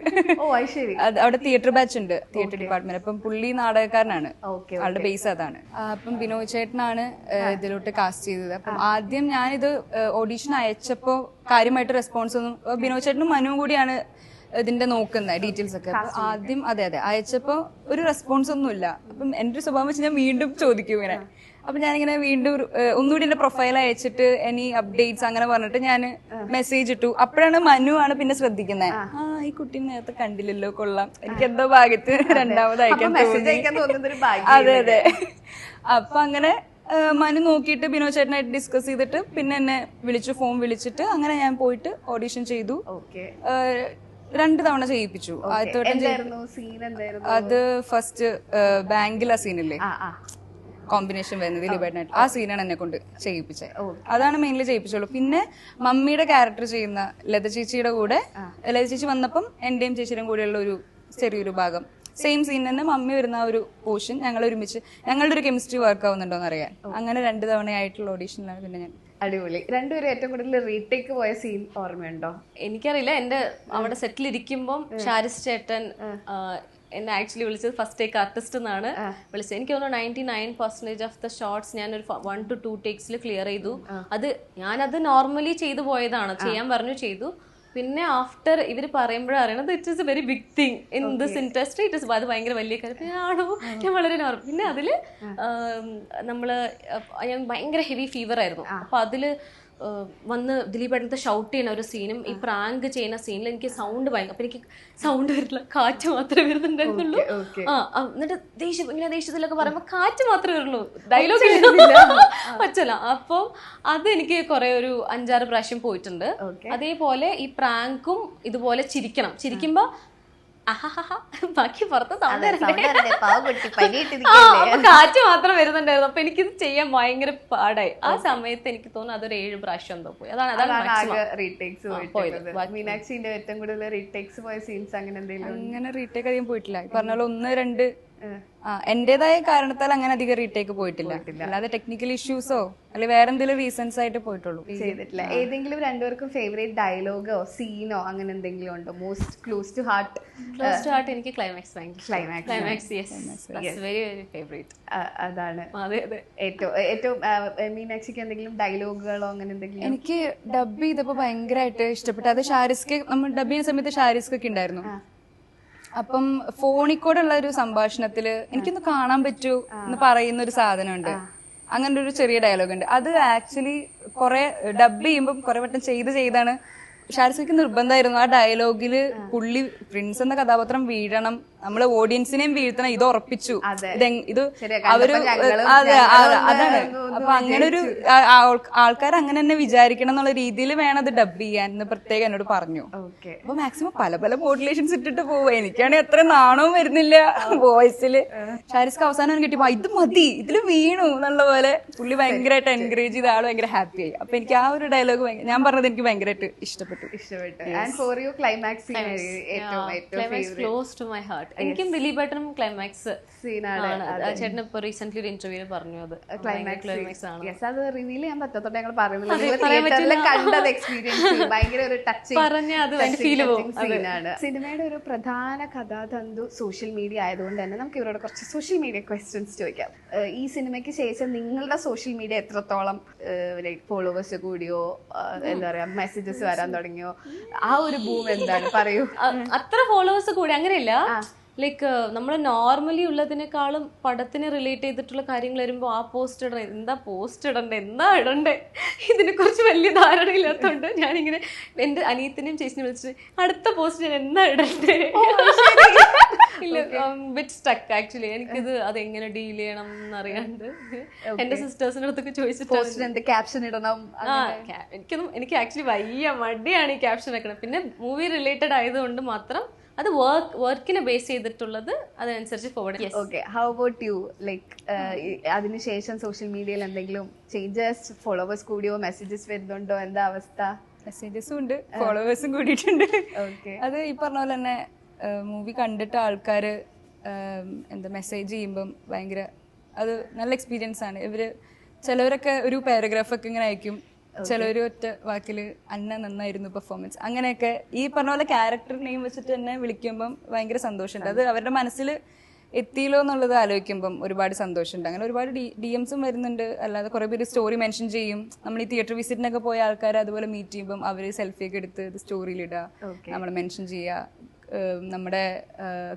അവിടെ തിയേറ്റർ ബാച്ച് ഉണ്ട്, തിയേറ്റർ ഡിപ്പാർട്ട്മെന്റ്. അപ്പം പുള്ളി നാടകക്കാരനാണ്, ആളുടെ ബേസ് അതാണ്. അപ്പം ബിനോയ് ചേട്ടനാണ് ഇതിലോട്ട് കാസ്റ്റ് ചെയ്തത്. അപ്പം ആദ്യം ഞാനിത് ഓഡീഷൻ അയച്ചപ്പോ കാര്യമായിട്ട് റെസ്പോൺസ് ഒന്നും, ബിനോയ് ചേട്ടനും മനുവും കൂടിയാണ് ഇതിന്റെ നോക്കുന്നത് ഡീറ്റെയിൽസ് ഒക്കെ. അപ്പൊ ആദ്യം അതെ അയച്ചപ്പോ ഒരു റെസ്പോൺസ് ഒന്നും ഇല്ല. അപ്പം എന്റെ സ്വഭാവം വെച്ച് ഞാൻ വീണ്ടും ചോദിക്കും ഇങ്ങനെ. അപ്പൊ ഞാനിങ്ങനെ വീണ്ടും ഒന്നുകൂടി എന്റെ പ്രൊഫൈൽ അയച്ചിട്ട് എനി അപ്ഡേറ്റ്സ് അങ്ങനെ പറഞ്ഞിട്ട് ഞാൻ മെസ്സേജ് ഇട്ടു. അപ്പോഴാണ് മനു ആണ് പിന്നെ ശ്രദ്ധിക്കുന്നത്, ഈ കുട്ടീനെ നേരത്തെ കണ്ടില്ലല്ലോ, കൊള്ളാം, എനിക്ക് എന്തോ ഭാഗ്യത്ത് രണ്ടാമത് അയക്കാൻ തോന്നി. അതെ. അപ്പൊ അങ്ങനെ മനു നോക്കിയിട്ട് ബിനോയ് ചേട്ടനായിട്ട് ഡിസ്കസ് ചെയ്തിട്ട് പിന്നെ എന്നെ ഫോൺ വിളിച്ചിട്ട് അങ്ങനെ ഞാൻ പോയിട്ട് ഓഡീഷൻ ചെയ്തു. 2 തവണ ചെയ്യിപ്പിച്ചു. എന്തായിരുന്നു സീൻ? എന്തായിരുന്നു അത്? ഫസ്റ്റ് ബാങ്കിലെ സീനില്ലേ, കോമ്പിനേഷൻ വരുന്നത് ദിലീപേട്ടനായിട്ട്, ആ സീനാണ് എന്നെ കൊണ്ട് ചെയ്യിപ്പിച്ചത്. അതാണ് മെയിൻലി ചെയ്യിപ്പിച്ചുള്ളൂ. പിന്നെ മമ്മിയുടെ ക്യാരക്ടർ ചെയ്യുന്ന ലത ചേച്ചിയുടെ കൂടെ, ലത ചേച്ചി വന്നപ്പം എന്റെയും ചേച്ചിയുടെയും കൂടെയുള്ള ഒരു ചെറിയൊരു ഭാഗം, സെയിം സീൻ തന്നെ മമ്മി വരുന്ന ആ ഒരു പോർഷൻ ഞങ്ങൾ ഒരുമിച്ച്, ഞങ്ങളുടെ ഒരു കെമിസ്ട്രി വർക്ക് ആവുന്നുണ്ടോന്ന് അറിയാൻ അങ്ങനെ 2 തവണയായിട്ടുള്ള ഓഡീഷനിലാണ് പിന്നെ ഞാൻ. അടിപൊളി. രണ്ടുപേരും ഏറ്റവും കൂടുതൽ റീടേക്ക് പോയ സീൻ ഓർമ്മയുണ്ടോ? എനിക്കറിയില്ല. എന്റെ അവിടെ സെറ്റിൽ ഇരിക്കുമ്പം ഷാരിസ് ചേട്ടൻ എന്നെ ആക്ച്വലി വിളിച്ചത് ഫസ്റ്റ് ടേക്ക് ആർട്ടിസ്റ്റ് എന്നാണ് വിളിച്ചത്. എനിക്ക് തോന്നുന്നു 99% ഓഫ് ദ ഷോർട്സ് ഞാൻ ഒരു 1 to 2 ടേക്സിൽ ക്ലിയർ ചെയ്തു. ഞാനത് നോർമലി ചെയ്തു പോയതാണ്, ചെയ്യാൻ പറഞ്ഞു ചെയ്തു. പിന്നെ ആഫ്റ്റർ ഇവർ പറയുമ്പോഴാണ് അറിയണത് it is a very big thing in this industry, it is, അത് ഭയങ്കര വലിയ കാര്യം ആണോ, ഞാൻ വളരെ നോർമൽ. പിന്നെ അതിൽ ഞാൻ ഭയങ്കര ഹെവി ഫീവർ ആയിരുന്നു. അപ്പൊ അതില് വന്ന് ദിലീപേട്ടനത്തെ ഷൗട്ട് ചെയ്യുന്ന ഒരു സീനും ഈ പ്രാങ്ക് ചെയ്യുന്ന സീനിൽ എനിക്ക് സൗണ്ട് ഭയങ്കര, അപ്പൊ എനിക്ക് സൗണ്ട് വരില്ല, കാറ്റ് മാത്രമേ വരുന്നുണ്ടായിരുന്നുള്ളൂ. എന്നിട്ട് ഇങ്ങനെ ദേഷ്യത്തിലൊക്കെ പറയുമ്പോ കാറ്റ് മാത്രമേ വരുള്ളൂ, ഡയലോഗ് പറ്റല. അപ്പൊ അത് എനിക്ക് കുറെ ഒരു 5-6 പ്രാവശ്യം പോയിട്ടുണ്ട്. അതേപോലെ ഈ പ്രാങ്കും ഇതുപോലെ ചിരിക്കുമ്പോ ബാക്കി പുറത്ത് കാറ്റ് മാത്രം വരുന്നുണ്ടായിരുന്നു. അപ്പൊ എനിക്കിത് ചെയ്യാൻ ഭയങ്കര പാടായി. ആ സമയത്ത് എനിക്ക് തോന്നുന്നു അതൊരു 7 പ്രാവശ്യം എന്തോ പോയി. മീനാക്ഷിന്റെ ഏറ്റവും കൂടുതൽ റീടേക്സ് പോയ സീൻസ് അങ്ങനെ എന്തെങ്കിലും? അങ്ങനെ റീടേക്ക് അധികം പോയിട്ടില്ല. പറഞ്ഞ പോലെ 1-2 എന്റേതായ കാരണത്താൽ അങ്ങനെ അധികം റീടേക്ക് പോയിട്ടില്ല. അല്ലാതെ ടെക്നിക്കൽ ഇഷ്യൂസോ അല്ലെങ്കിൽ വേറെ എന്തെങ്കിലും റീസൺസ് ആയിട്ട് പോയിട്ടുള്ളൂ. ചെയ്തിട്ടില്ല. ഏതെങ്കിലും രണ്ടുപേർക്കും ഫേവറേറ്റ് ഡയലോഗോ സീനോ അങ്ങനെ എന്തെങ്കിലും ഉണ്ടോ? Most close to heart? എനിക്ക് ക്ലൈമാക്സ് വെരി വെരി ഫേവറേറ്റ്. അതാണ് ഏറ്റവും. മീനാക്ഷിക്ക് എന്തെങ്കിലും ഡയലോഗുകളോ അങ്ങനെ എന്തെങ്കിലും? എനിക്ക് ഡബ് ചെയ്തപ്പോ ഭയങ്കരമായിട്ട് ഇഷ്ടപ്പെട്ടു. അത് ഷാരിസ്ക്ക്, നമ്മൾ ഡബ് ചെയ്യുന്ന സമയത്ത് ഷാരിസ്ക്കൊക്കെ ഉണ്ടായിരുന്നു. അപ്പം ഫോണിൽ കൂടെ ഉള്ള ഒരു സംഭാഷണത്തില് എനിക്കൊന്ന് കാണാൻ പറ്റൂ എന്ന് പറയുന്ന ഒരു സാധനമുണ്ട്. അങ്ങനെ ഒരു ചെറിയ ഡയലോഗ് ഉണ്ട്. അത് ആക്ച്വലി കുറെ ഡബ് ചെയ്യുമ്പോൾ കുറെ വട്ടം ചെയ്താണ് ഷാരിസ്ക്ക് നിർബന്ധമായിരുന്നു. ആ ഡയലോഗില് പുള്ളി പ്രിൻസ് എന്ന കഥാപാത്രം വീഴണം, നമ്മള് ഓഡിയൻസിനെയും വീഴ്ത്തണം, ഇത് ഉറപ്പിച്ചു. ഇത് അവര് അതാണ്. അപ്പൊ അങ്ങനെ ഒരു ആൾക്കാർ അങ്ങനെ തന്നെ വിചാരിക്കണം എന്നുള്ള രീതിയിൽ വേണം അത് ഡബ് ചെയ്യാൻ എന്ന് പ്രത്യേകം എന്നോട് പറഞ്ഞു. അപ്പൊ മാക്സിമം പല മോഡുലേഷൻസ് ഇട്ടിട്ട് പോവുക. എനിക്കാണെങ്കിൽ അത്ര നാണവും വരുന്നില്ല വോയിസില്. ഷാരിസ്ക്ക് അവസാനം കിട്ടിയപ്പോ ഇത് മതി, ഇതില് വീണു എന്നുള്ള പോലെ പുള്ളി ഭയങ്കരമായിട്ട് എൻകറേജ് ചെയ്ത ആള് ഭയങ്കര ഹാപ്പി ആയി. അപ്പൊ എനിക്ക് ആ ഒരു ഡയലോഗ് ഞാൻ പറഞ്ഞത് എനിക്ക് ഭയങ്കരമായിട്ട് ഇഷ്ടപ്പെട്ടു. എനിക്കും ദിലീപേട്ടനും ക്ലൈമാക്സ് സീനാണ്. ചേട്ടൻ ഇപ്പൊ റീസെന്റ് ഒരു ഇന്റർവ്യൂല് പറഞ്ഞു അത് ക്ലൈമാക്സ് ആണ്. അത് റിവീൽ ചെയ്യാൻ പറ്റാത്തോണ്ട് ഞങ്ങൾ പറയുന്നില്ല. കണ്ടത് എക്സ്പീരിയൻസ് ഭയങ്കര ഒരു ടച്ചിങ് സീനാണ്. സിനിമയുടെ ഒരു പ്രധാന കഥാതന്തു സോഷ്യൽ മീഡിയ ആയതുകൊണ്ട് തന്നെ നമുക്ക് ഇവരോട് കുറച്ച് സോഷ്യൽ മീഡിയ ക്വസ്റ്റ്യൻസ് ചോദിക്കാം. ഈ സിനിമയ്ക്ക് ശേഷം നിങ്ങളുടെ സോഷ്യൽ മീഡിയ എത്രത്തോളം ഫോളോവേഴ്സ് കൂടിയോ, എന്താ പറയാ, മെസ്സേജസ് വരാൻ തുടങ്ങിയോ? ആ ഒരു ബൂം എന്താണ്, പറയൂ. അത്ര ഫോളോവേഴ്സ് കൂടി അങ്ങനെയല്ല. ലൈക്ക് നമ്മൾ നോർമലി ഉള്ളതിനേക്കാളും പടത്തിന് റിലേറ്റ് ചെയ്തിട്ടുള്ള കാര്യങ്ങൾ വരുമ്പോൾ ആ പോസ്റ്റ് ഇടണേ, എന്താ ഇടണ്ടേ, ഇതിനെ കുറിച്ച് വലിയ ധാരണയില്ലാത്തതുകൊണ്ട് ഞാനിങ്ങനെ എൻ്റെ അനിയത്തിനെയും ചേച്ചിനെ വിളിച്ചിട്ട് അടുത്ത പോസ്റ്റ് ഞാൻ എന്താ ഇടണ്ടേ, ഇല്ല ബിറ്റ് സ്റ്റക്ക് ആക്ച്വലി. എനിക്കിത് അതെങ്ങനെ ഡീൽ ചെയ്യണം എന്നറിയാണ്ട് എന്റെ സിസ്റ്റേഴ്സിന്റെ അടുത്തൊക്കെ ചോദിച്ചിട്ട് ക്യാപ്ഷൻ ഇടണം. എനിക്ക് ആക്ച്വലി വലിയ മടിയാണ് ഈ ക്യാപ്ഷൻ വെക്കണം. പിന്നെ മൂവി റിലേറ്റഡ് ആയതുകൊണ്ട് മാത്രം അത് വർക്കിനെ ബേസ് ചെയ്തിട്ടുള്ളത് അതനുസരിച്ച് forward. Okay, how about you? Like അതിനുശേഷം സോഷ്യൽ മീഡിയയിൽ എന്തെങ്കിലും ചേഞ്ചസ്, ഫോളോവേഴ്സ് കൂടിയോ, മെസ്സേജസ് വരുന്നുണ്ടോ, എന്താ അവസ്ഥ? മെസ്സേജസും ഉണ്ട്, ഫോളോവേഴ്സും കൂടിയിട്ടുണ്ട്. അത് ഈ പറഞ്ഞ പോലെ തന്നെ മൂവി കണ്ടിട്ട് ആൾക്കാർ എന്താ മെസ്സേജ് ചെയ്യുമ്പം ഭയങ്കര അത് നല്ല എക്സ്പീരിയൻസ് ആണ്. ചിലവരൊക്കെ ഒരു പാരഗ്രാഫൊക്കെ ഇങ്ങനെ അയക്കും, ചിലവർ ഒറ്റ വാക്കിൽ അന്ന നന്നായിരുന്നു പെർഫോമൻസ്, അങ്ങനെയൊക്കെ ഈ പറഞ്ഞ പോലെ ക്യാരക്ടർ നെയിം വെച്ചിട്ട് തന്നെ വിളിക്കുമ്പം ഭയങ്കര സന്തോഷമുണ്ട്. അത് അവരുടെ മനസ്സിൽ എത്തിയല്ലോ എന്നുള്ളത് ആലോചിക്കുമ്പം ഒരുപാട് സന്തോഷമുണ്ട്. അങ്ങനെ ഒരുപാട് DMസും വരുന്നുണ്ട്. അല്ലാതെ കുറേ പേര് സ്റ്റോറി മെൻഷൻ ചെയ്യും. നമ്മൾ ഈ തിയേറ്റർ വിസിറ്റിനൊക്കെ പോയ ആൾക്കാർ അതുപോലെ മീറ്റ് ചെയ്യുമ്പം അവർ സെൽഫിയൊക്കെ എടുത്ത് ഇത് സ്റ്റോറിയിലിടുക, നമ്മൾ മെൻഷൻ ചെയ്യുക, നമ്മുടെ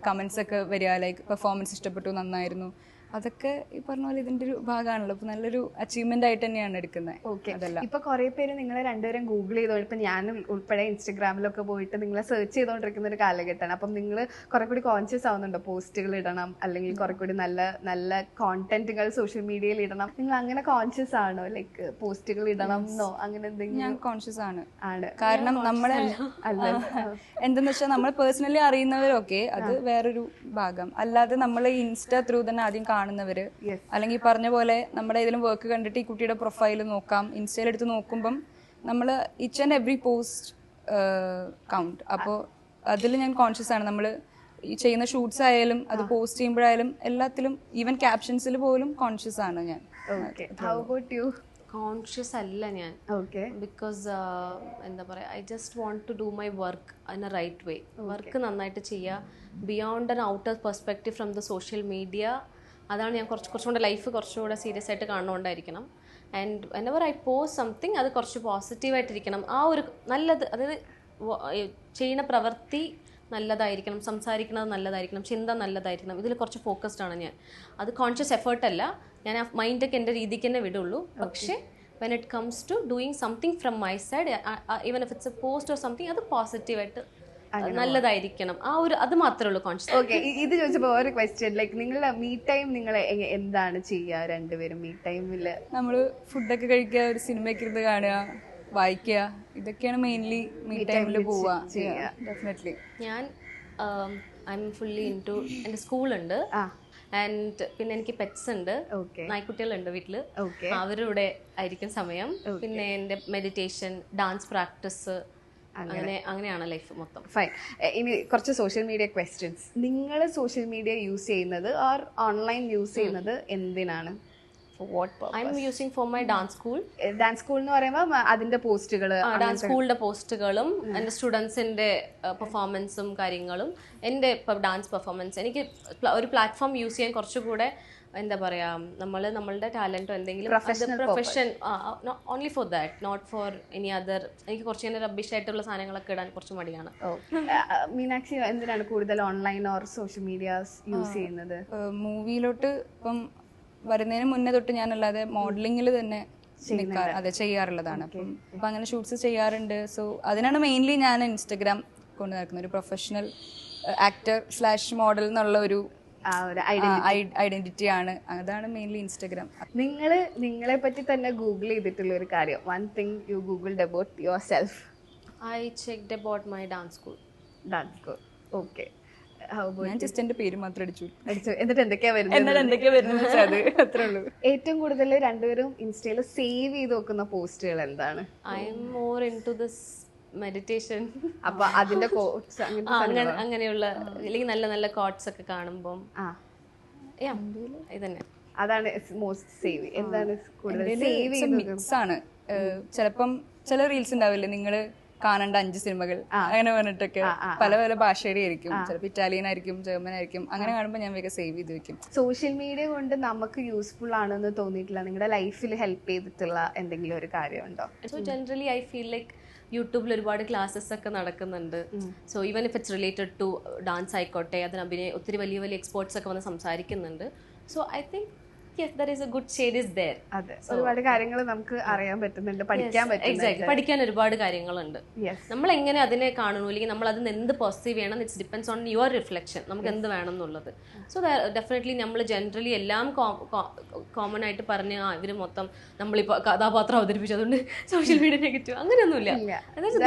കമൻസ് ഒക്കെ വരിക, ലൈക്ക് പെർഫോമൻസ് ഇഷ്ടപ്പെട്ടു, നന്നായിരുന്നു, അതൊക്കെ ഈ പറഞ്ഞ പോലെ ഇതിന്റെ ഒരു ഭാഗമാണല്ലോ. അപ്പൊ നല്ലൊരു അച്ചീവ്മെന്റ് ആയിട്ട് തന്നെയാണ് എടുക്കുന്നത്. ഓക്കെ. ഇപ്പൊ കുറെ പേര് നിങ്ങളെ രണ്ടുപേരും ഗൂഗിൾ ചെയ്തോണ്ട്, ഇപ്പൊ ഞാൻ ഉൾപ്പെടെ ഇൻസ്റ്റഗ്രാമിലൊക്കെ പോയിട്ട് നിങ്ങളെ സെർച്ച് ചെയ്തോണ്ടിരിക്കുന്ന ഒരു കാലഘട്ടമാണ്. അപ്പം നിങ്ങൾ കുറെ കൂടി കോൺഷ്യസ് ആവുന്നുണ്ടോ? പോസ്റ്റുകൾ ഇടണം, അല്ലെങ്കിൽ കുറെ കൂടി നല്ല നല്ല കോണ്ടന്റുകൾ സോഷ്യൽ മീഡിയയിൽ ഇടണം. നിങ്ങൾ അങ്ങനെ കോൺഷ്യസ് ആണോ? ലൈക്ക് പോസ്റ്റുകൾ ഇടണം എന്നോ അങ്ങനെ എന്തെങ്കിലും? ഞാൻ കോൺഷ്യസ് ആണ്. ആണ്. കാരണം നമ്മളെ എന്തെന്ന് വെച്ചാൽ നമ്മൾ പേഴ്സണലി അറിയുന്നവരൊക്കെ അത് വേറൊരു ഭാഗം. അല്ലാതെ നമ്മൾ ഇൻസ്റ്റ ത്രൂ തന്നെ ആദ്യം കാണുന്നവര്, അല്ലെങ്കിൽ പറഞ്ഞ പോലെ നമ്മുടെ ഏതെങ്കിലും വർക്ക് കണ്ടിട്ട് ഈ കുട്ടിയുടെ പ്രൊഫൈൽ നോക്കാം, ഇൻസ്റ്റയിൽ എടുത്ത് നോക്കുമ്പം നമ്മൾ each and every post count. അപ്പോൾ അതിൽ ഞാൻ കോൺഷ്യസ് ആണ്. നമ്മൾ ഈ ചെയ്യുന്ന ഷൂട്ട്സ് ആയാലും അത് പോസ്റ്റ് ചെയ്യുമ്പോഴായാലും എല്ലാത്തിലും, ഈവൻ ക്യാപ്ഷൻസിൽ പോലും കോൺഷ്യസ് ആണ് ഞാൻ. കോൺഷ്യസ് അല്ല ഞാൻ. ബിക്കോസ് എന്താ പറയുക, I just want to do my work in a right way. Work നന്നായിട്ട് ചെയ്യുക, beyond an outer perspective from the social media. അതാണ് ഞാൻ കുറച്ചുകൂടെ ലൈഫ് കുറച്ചുകൂടെ സീരിയസ് ആയിട്ട് കാണുകൊണ്ടായിരിക്കണം. And whenever I post something അത് കുറച്ച് പോസിറ്റീവായിട്ടിരിക്കണം. ആ ഒരു നല്ലത്, അതായത് ചെയ്യുന്ന പ്രവൃത്തി നല്ലതായിരിക്കണം, സംസാരിക്കുന്നത് നല്ലതായിരിക്കണം, ചിന്ത നല്ലതായിരിക്കണം. ഇതിൽ കുറച്ച് ഫോക്കസ്ഡ് ആണ് ഞാൻ. അത് കോൺഷ്യസ് എഫേർട്ടല്ല. ഞാൻ ആ മൈൻഡൊക്കെ എൻ്റെ രീതിക്ക് തന്നെ വിടുള്ളൂ. പക്ഷേ when it comes to doing something from my side, even if it's a post or something, അത് പോസിറ്റീവായിട്ട് നല്ലതായിരിക്കണം. ആ ഒരു അത് മാത്രമേ ഉള്ളൂ കോൺഷ്യസ്. ഓക്കെ. ഇത് ചോദിച്ചപ്പോൾ ഒരു ക്വസ്റ്റ്യൻ, ലൈക്ക് നിങ്ങളുടെ മീ ടൈം നിങ്ങൾ എന്താണ് ചെയ്യുക രണ്ടുപേരും മീ ടൈമില്? നമ്മൾ ഫുഡൊക്കെ കഴിക്കുക, ഒരു സിനിമയൊക്കെ ഇരുന്ന് കാണുക, വായിക്കുക, ഇതൊക്കെയാണ് മെയിൻലി മീ ടൈമിൽ പോവുക. ഡെഫിനറ്റ്ലി ഞാൻ I am fully into, എൻ്റെ സ്കൂളുണ്ട്, ആൻഡ് പിന്നെ എനിക്ക് പെറ്റ്സ് ഉണ്ട്, നായ്ക്കുട്ടികളുണ്ട് വീട്ടില്, അവരുടെ ആയിരിക്കും സമയം. പിന്നെ എൻ്റെ മെഡിറ്റേഷൻ, ഡാൻസ് പ്രാക്ടീസ്, അങ്ങനെയാണ് ലൈഫ് മൊത്തം. ഫൈൻ. ഇനി കുറച്ച് സോഷ്യൽ മീഡിയ ക്വസ്റ്റ്യൻസ്. നിങ്ങൾ സോഷ്യൽ മീഡിയ യൂസ് ചെയ്യുന്നത് ഓർ ഓൺലൈൻ യൂസ് ചെയ്യുന്നത് എന്തിനാണ്? I M using for my dance school. Dance school എന്ന് പറയുമ്പോൾ അതിന്റെ പോസ്റ്റുകൾ, ഡാൻസ് സ്കൂളിന്റെ പോസ്റ്റുകളും എൻ്റെ സ്റ്റുഡൻസിന്റെ പെർഫോമൻസും കാര്യങ്ങളും, എൻ്റെ ഡാൻസ് പെർഫോമൻസ്. എനിക്ക് ഒരു പ്ലാറ്റ്ഫോം യൂസ് ചെയ്യാൻ കുറച്ചുകൂടെ എന്താ പറയാ, നമ്മളുടെ ടാലന്റോ എന്തെങ്കിലും profession, only for that, not for any other. എനിക്ക് കുറച്ച് ഇങ്ങനെ റബ്ബിഷ് ആയിട്ടുള്ള സാധനങ്ങളൊക്കെ ഇടാൻ കുറച്ച് മടിയാണ്. മീനാക്ഷി എന്തിനാണ് കൂടുതൽ online or social medias use ചെയ്യുന്നത്? മൂവിയിലോട്ട് ഇപ്പം വരുന്നതിന് മുന്നേ തൊട്ട് ഞാനല്ലാതെ മോഡലിംഗിൽ തന്നെ ചെയ്യാറുള്ളതാണ്. അപ്പം അങ്ങനെ ഷൂട്ട്സ് ചെയ്യാറുണ്ട്. സോ അതിനാണ് മെയിൻലി ഞാൻ ഇൻസ്റ്റഗ്രാം കൊണ്ട് നടക്കുന്നത്. ഒരു പ്രൊഫഷണൽ ആക്ടർ/മോഡൽ എന്നുള്ള ഒരു ഐഡന്റിറ്റി ആണ്. അതാണ് മെയിൻലി ഇൻസ്റ്റഗ്രാം. നിങ്ങളെ പറ്റി തന്നെ ഗൂഗിൾ ചെയ്തിട്ടുള്ള ഒരു കാര്യം, one thing you googled about yourself? I checked about my dance school. Okay. ഞാൻ ജസ്റ്റ് എന്റെ പേര് മാത്രം അടിച്ചു. എന്നിട്ട് എന്തൊക്കെയാ വരുന്നത് അത്രേ ഉള്ളൂ. ഏറ്റവും കൂടുതൽ രണ്ടുപേരും ഇൻസ്റ്റയിൽ സേവ് ചെയ്ത് വെക്കുന്ന പോസ്റ്റുകൾ എന്താണ്? I am more into this meditation. അപ്പൊ അതിന്റെ അങ്ങനെയുള്ള അല്ലെങ്കിൽ നല്ല നല്ല കോട്ട്സ് ഒക്കെ കാണുമ്പം ഇതന്നെ, അതാണ് മോസ്റ്റ് സേവ്. എന്താണ് കൂടുതൽ സേവ് മിക്സ് ആണ്. ചിലപ്പം ചില റീൽസ് ഉണ്ടാവില്ലേ, നിങ്ങള് കാണേണ്ട 5 സിനിമകൾ അങ്ങനെ പറഞ്ഞിട്ടൊക്കെ പല പല ഭാഷയുടെ ആയിരിക്കും. ചിലപ്പോൾ ഇറ്റാലിയൻ ആയിരിക്കും, ജർമ്മൻ ആയിരിക്കും. അങ്ങനെ കാണുമ്പോൾ ഞാൻ വേഗം സേവ് ചെയ്ത് വെക്കും. സോഷ്യൽ മീഡിയ കൊണ്ട് നമുക്ക് യൂസ്ഫുൾ ആണെന്ന് തോന്നിയിട്ടില്ല? നിങ്ങളുടെ ലൈഫിൽ ഹെൽപ്പ് ചെയ്തിട്ടുള്ള എന്തെങ്കിലും ഒരു കാര്യമുണ്ടോ? So generally I feel like യൂട്യൂബിൽ ഒരുപാട് ക്ലാസ്സസ് ഒക്കെ നടക്കുന്നുണ്ട്. So even if it's related to dance ആയിക്കോട്ടെ, അതിന് ഒത്തിരി വലിയ വലിയ എക്സ്പേർട്സ് ഒക്കെ വന്ന് സംസാരിക്കുന്നുണ്ട്. So I think yes, there is a good shade is there. അതെ, ഒരുപാട് കാര്യങ്ങൾ നമുക്ക് അറിയാൻ പറ്റുന്നുണ്ട്, പഠിക്കാൻ പറ്റുന്നുണ്ട്. പഠിക്കാൻ ഒരുപാട് കാര്യങ്ങളുണ്ട്. നമ്മൾ എങ്ങനെ അതിനെ കാണുന്നു, അല്ലെങ്കിൽ നമ്മൾ അതിന് എന്ത് പെർസീവ് ചെയ്യണം, it's depends on your reflection, നമുക്ക് എന്ത് വേണം എന്നുള്ളത്. സോ ഡെഫിനറ്റ്ലി നമ്മൾ ജനറലി എല്ലാം കോമൺ ആയിട്ട് പറഞ്ഞ് ഇവര് മൊത്തം നമ്മളിപ്പോൾ കഥാപാത്രം അവതരിപ്പിച്ചു അതുകൊണ്ട് സോഷ്യൽ മീഡിയ നെഗറ്റീവ് അങ്ങനെയൊന്നുമില്ല.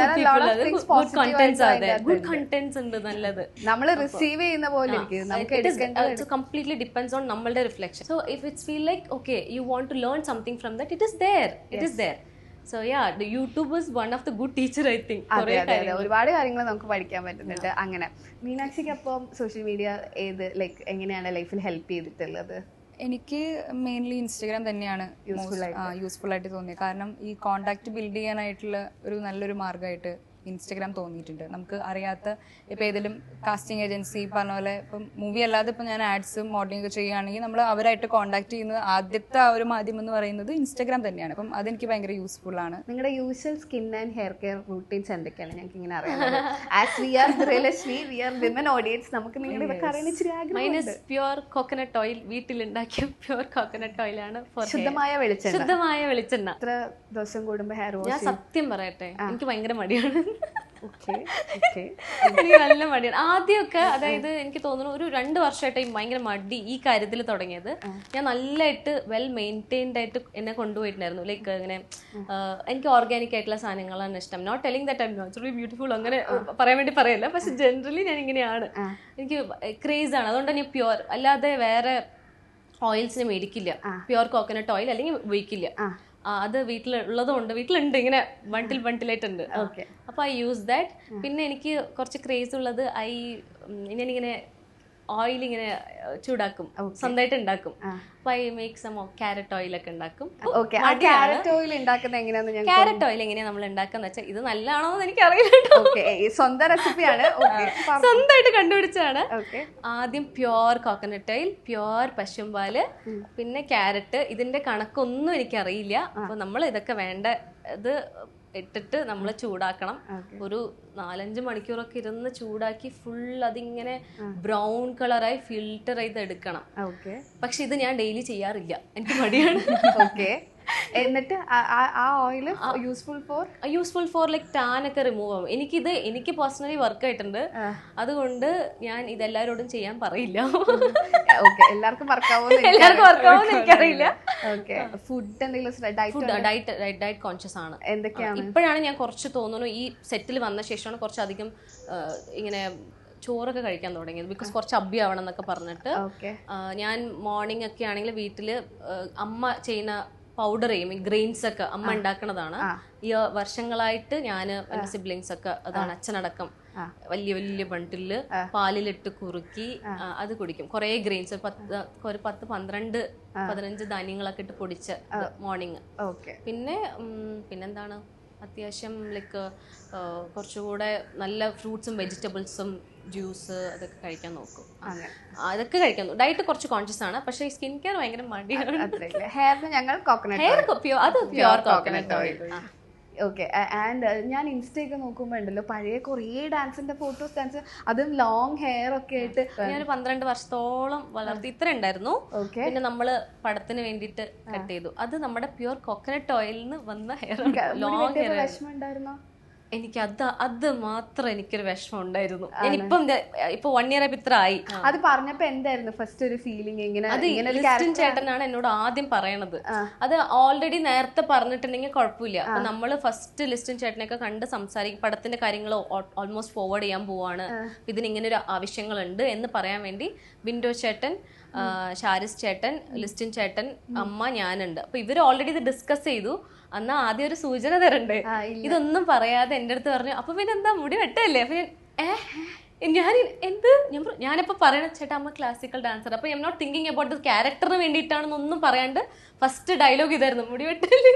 ഗുഡ് കണ്ടന്റ്സ് അതെ, ഗുഡ് കണ്ടന്റ്സ് ഉണ്ട്, നല്ലത് നമ്മൾ റിസീവ് ചെയ്യുന്ന പോലെ ഇറ്റ്സ് കംപ്ലീറ്റ്ലി ഡിപ്പെൻഡ്സ് ഓൺ നമ്മളുടെ reflection. So if it's feel like okay, you want to learn something from that, it is there. So yeah, the YouTube is one of the good teacher, I think. ഒരുപാട് കാര്യങ്ങൾ നമുക്ക് പഠിക്കാൻ പറ്റുന്നുണ്ട്. അങ്ങനെ മീനാക്ഷിക്ക് അപ്പം social media like എങ്ങനെയാണ് ലൈഫിൽ help ചെയ്തിട്ടുള്ളത്? എനിക്ക് മെയിൻലി ഇൻസ്റ്റഗ്രാം തന്നെയാണ് യൂസ്ഫുൾ ആയിട്ട് തോന്നിയത്. കാരണം ഈ കോണ്ടാക്ട് ബിൽഡ് ചെയ്യാനായിട്ടുള്ള ഒരു നല്ലൊരു മാർഗമായിട്ട് ഇൻസ്റ്റഗ്രാം തോന്നിയിട്ടുണ്ട്. നമുക്ക് അറിയാത്ത ഇപ്പോൾ ഏതെങ്കിലും കാസ്റ്റിംഗ് ഏജൻസി പറഞ്ഞ പോലെ ഇപ്പം മൂവി അല്ലാതെ ഇപ്പം ഞാൻ ആഡ്സും മോഡലിംഗ് ഒക്കെ ചെയ്യുകയാണെങ്കിൽ നമ്മൾ അവരായിട്ട് കോൺടാക്ട് ചെയ്യുന്നത് ആദ്യത്തെ ആ ഒരു മാധ്യമം എന്ന് പറയുന്നത് ഇൻസ്റ്റഗ്രാം തന്നെയാണ്. അപ്പം അതെനിക്ക് ഭയങ്കര യൂസ്ഫുൾ ആണ്. നിങ്ങളുടെ usual skin and hair care routines എന്തൊക്കെയാണ് ഞങ്ങൾക്ക് ഇങ്ങനെ അറിയാം? As we are Grihalakshmi, we are women audience, നമുക്ക് നിങ്ങളുടെ ഇതൊക്കെ അറിയാൻ ഇച്ചിരി ആഗ്രഹമുണ്ട്. പ്യുവർ കോക്കനട്ട് ഓയിൽ, വീട്ടിലുണ്ടാക്കിയ പ്യുവർ കോക്കനട്ട് ഓയിലാണ്. ശുദ്ധമായ വെളിച്ചെണ്ണ. ശുദ്ധമായ വെളിച്ചെണ്ണ. എത്ര ദിവസം കൂടുമ്പോൾ ഹെയർ വാഷ്? ഞാൻ സത്യം പറയട്ടെ, എനിക്ക് ഭയങ്കര മടിയാണ്. ഓക്കെ, എനിക്ക് നല്ല മടിയാണ്. ആദ്യമൊക്കെ അതായത് എനിക്ക് തോന്നുന്നു ഒരു 2 വർഷമായിട്ട് ഭയങ്കര മടി ഈ കാര്യത്തിൽ തുടങ്ങിയത്. ഞാൻ നല്ലതായിട്ട് വെൽ മെയിൻറ്റൈൻഡ് ആയിട്ട് എന്നെ കൊണ്ടുപോയിട്ടുണ്ടായിരുന്നു. ലൈക്ക് ഇങ്ങനെ എനിക്ക് ഓർഗാനിക് ആയിട്ടുള്ള സാധനങ്ങളാണ് ഇഷ്ടം. Not telling that I am naturally beautiful അങ്ങനെ പറയാൻ വേണ്ടി പറയല്ല, പക്ഷെ ജനറലി ഞാൻ ഇങ്ങനെയാണ്. എനിക്ക് ക്രേസ് ആണ്, അതുകൊണ്ട് ഞാൻ പ്യുവർ അല്ലാതെ വേറെ ഓയിൽസിന് മേടിക്കില്ല. പ്യുവർ കോക്കനട്ട് ഓയിൽ അല്ലെങ്കിൽ ഉപയോഗിക്കില്ല. അത് വീട്ടിലുള്ളതുകൊണ്ട് വീട്ടിലുണ്ട്, ഇങ്ങനെ ബണ്ടിലായിട്ടുണ്ട്. അപ്പൊ ഐ യൂസ് ദാറ്റ്. പിന്നെ എനിക്ക് കുറച്ച് ക്രേസ് ഉള്ളത് ഞാനിങ്ങനെ ഓയിൽ ഇങ്ങനെ ചൂടാക്കും, സ്വന്തമായിട്ട് ഉണ്ടാക്കും. അപ്പൊ I make some carrot oil ഒക്കെ ഉണ്ടാക്കും. ക്യാരറ്റ് ഓയിൽ ഉണ്ടാക്കുന്നത് എങ്ങനെയാന്ന്? ക്യാരറ്റ് ഓയിൽ എങ്ങനെയാ നമ്മൾ ഉണ്ടാക്കാന്ന് വെച്ചാൽ ഇത് നല്ലതാണോ എന്ന് എനിക്ക് അറിയില്ല. സ്വന്തം റെസിപ്പിയാണ്, സ്വന്തമായിട്ട് കണ്ടുപിടിച്ചാണ്. ആദ്യം പ്യുവർ കോക്കനട്ട് ഓയിൽ, പ്യുവർ പശുമ്പാല്, പിന്നെ ക്യാരറ്റ്. ഇതിന്റെ കണക്കൊന്നും എനിക്കറിയില്ല. അപ്പൊ നമ്മൾ ഇതൊക്കെ വേണ്ട ഇത് ഇട്ടിട്ട് നമ്മൾ ചൂടാക്കണം. ഒരു 4-5 മണിക്കൂറൊക്കെ ഇരുന്ന് ചൂടാക്കി ഫുൾ അതിങ്ങനെ ബ്രൗൺ കളറായി ഫിൽറ്റർ ചെയ്ത് എടുക്കണം. പക്ഷെ ഇത് ഞാൻ ഡെയിലി ചെയ്യാറില്ല, എനിക്ക് മടിയാണ്. എന്നിട്ട് ആ oil useful for like tan ഒക്കെ റിമൂവ് ആവും. എനിക്ക് പേഴ്സണലി വർക്ക് ആയിട്ടുണ്ട്. അതുകൊണ്ട് ഞാൻ ഇതെല്ലാവരോടും ചെയ്യാൻ പറയില്ല. എല്ലാവർക്കും വർക്കാവുമെന്ന് എനിക്കറിയില്ല. ഡയറ്റ് കോൺഷ്യസ് ആണ്. എന്തൊക്കെയാണ്? ഇപ്പോഴാണ് ഞാൻ കുറച്ച് തോന്നുന്നു ഈ സെറ്റിൽ വന്ന ശേഷമാണ് കുറച്ചധികം ഇങ്ങനെ ചോറൊക്കെ കഴിക്കാൻ തുടങ്ങിയത്. ബിക്കോസ് കുറച്ച് അഭ്യാവണം എന്നൊക്കെ പറഞ്ഞിട്ട് ഞാൻ മോർണിംഗ് ഒക്കെ ആണെങ്കിൽ വീട്ടില് അമ്മ ചെയ്യുന്ന പൗഡർ ചെയ്യും, ഈ ഗ്രെയിൻസ് ഒക്കെ അമ്മ ഉണ്ടാക്കുന്നതാണ്. ഈ വർഷങ്ങളായിട്ട് ഞാൻ എൻ്റെ സിബ്ലിങ്സ് ഒക്കെ അതാണ്, അച്ഛനടക്കം വലിയ വലിയ ബണ്ടില് പാലിലിട്ട് കുറുക്കി അത് കുടിക്കും. കുറെ ഗ്രെയിൻസ്, ഒരു 10-12-15 ധാന്യങ്ങളൊക്കെ ഇട്ട് പൊടിച്ച മോർണിംഗ്. പിന്നെന്താണ് അത്യാവശ്യം ലൈക്ക് കുറച്ചുകൂടെ നല്ല ഫ്രൂട്ട്സും വെജിറ്റബിൾസും ജ്യൂസ് അതൊക്കെ കഴിക്കാൻ നോക്കും. അതൊക്കെ കഴിക്കാൻ ഡയറ്റ് കുറച്ച് കോൺഷ്യസ് ആണ്. പക്ഷേ സ്കിൻ കെയർ ഭയങ്കര മടിയാണ്. Pure coconut oil. Okay. And ഞാൻ ഇൻസ്റ്റയൊക്കെ നോക്കുമ്പോൾ ഉണ്ടല്ലോ പഴയ കുറേ ഡാൻസിന്റെ ഫോട്ടോസ്, അതും ലോങ് ഹെയർ ഒക്കെ ആയിട്ട്. ഞാനൊരു 12 വർഷത്തോളം വളർത്തി. ഇത്ര ഉണ്ടായിരുന്നു. പിന്നെ നമ്മള് പടത്തിന് വേണ്ടിയിട്ട് കട്ട് ചെയ്തു. അത് നമ്മുടെ പ്യുവർ കോക്കനട്ട് ഓയിലിൽ നിന്ന് വന്ന ഹെയർ. Long hair. വിഷമം ഉണ്ടായിരുന്നോ? എനിക്ക് അത് മാത്രം എനിക്കൊരു വിഷമം ഉണ്ടായിരുന്നു. ഇപ്പൊ 1 ഇയർ ആയി ഇത്ര ആയി. അത് പറഞ്ഞപ്പോ എന്തായിരുന്നു ഫസ്റ്റ് ഒരു ഫീലിംഗ്? അത് ലിസ്റ്റിൻ ചേട്ടനാണ് എന്നോട് ആദ്യം പറയണത്. അത് ഓൾറെഡി നേരത്തെ പറഞ്ഞിട്ടുണ്ടെങ്കിൽ കുഴപ്പമില്ല. അപ്പൊ നമ്മള് ഫസ്റ്റ് ലിസ്റ്റിൻ ചേട്ടനൊക്കെ കണ്ട് സംസാരിക്കും, പടത്തിന്റെ കാര്യങ്ങൾ ഓൾമോസ്റ്റ് ഫോർവേഡ് ചെയ്യാൻ പോവാണ്, ഇതിന് ഇങ്ങനെ ഒരു ആവശ്യങ്ങളുണ്ട് എന്ന് പറയാൻ വേണ്ടി വിൻഡോ ചേട്ടൻ, ഷാരിസ് ചേട്ടൻ, ലിസ്റ്റിൻ ചേട്ടൻ, അമ്മ, ഞാനുണ്ട്. അപ്പൊ ഇവര് ഓൾറെഡി ഇത് ഡിസ്കസ് ചെയ്തു. എന്നാ ആദ്യം ഒരു സൂചന തരണ്ടേ? ഇതൊന്നും പറയാതെ എൻ്റെ അടുത്ത് പറഞ്ഞു, അപ്പൊ പിന്നെ എന്താ മുടി വെട്ടല്ലേ? അപ്പൊ ഞാനിപ്പോ പറയണ ചേട്ടാ അമ്മ ക്ലാസിക്കൽ ഡാൻസർ. അപ്പൊ I am not thinking about the ക്യാരക്ടറിന് വേണ്ടിയിട്ടാണെന്നൊന്നും പറയാണ്ട് ഫസ്റ്റ് ഡയലോഗ് ഇതായിരുന്നു, മുടി വെട്ടല്ലേ.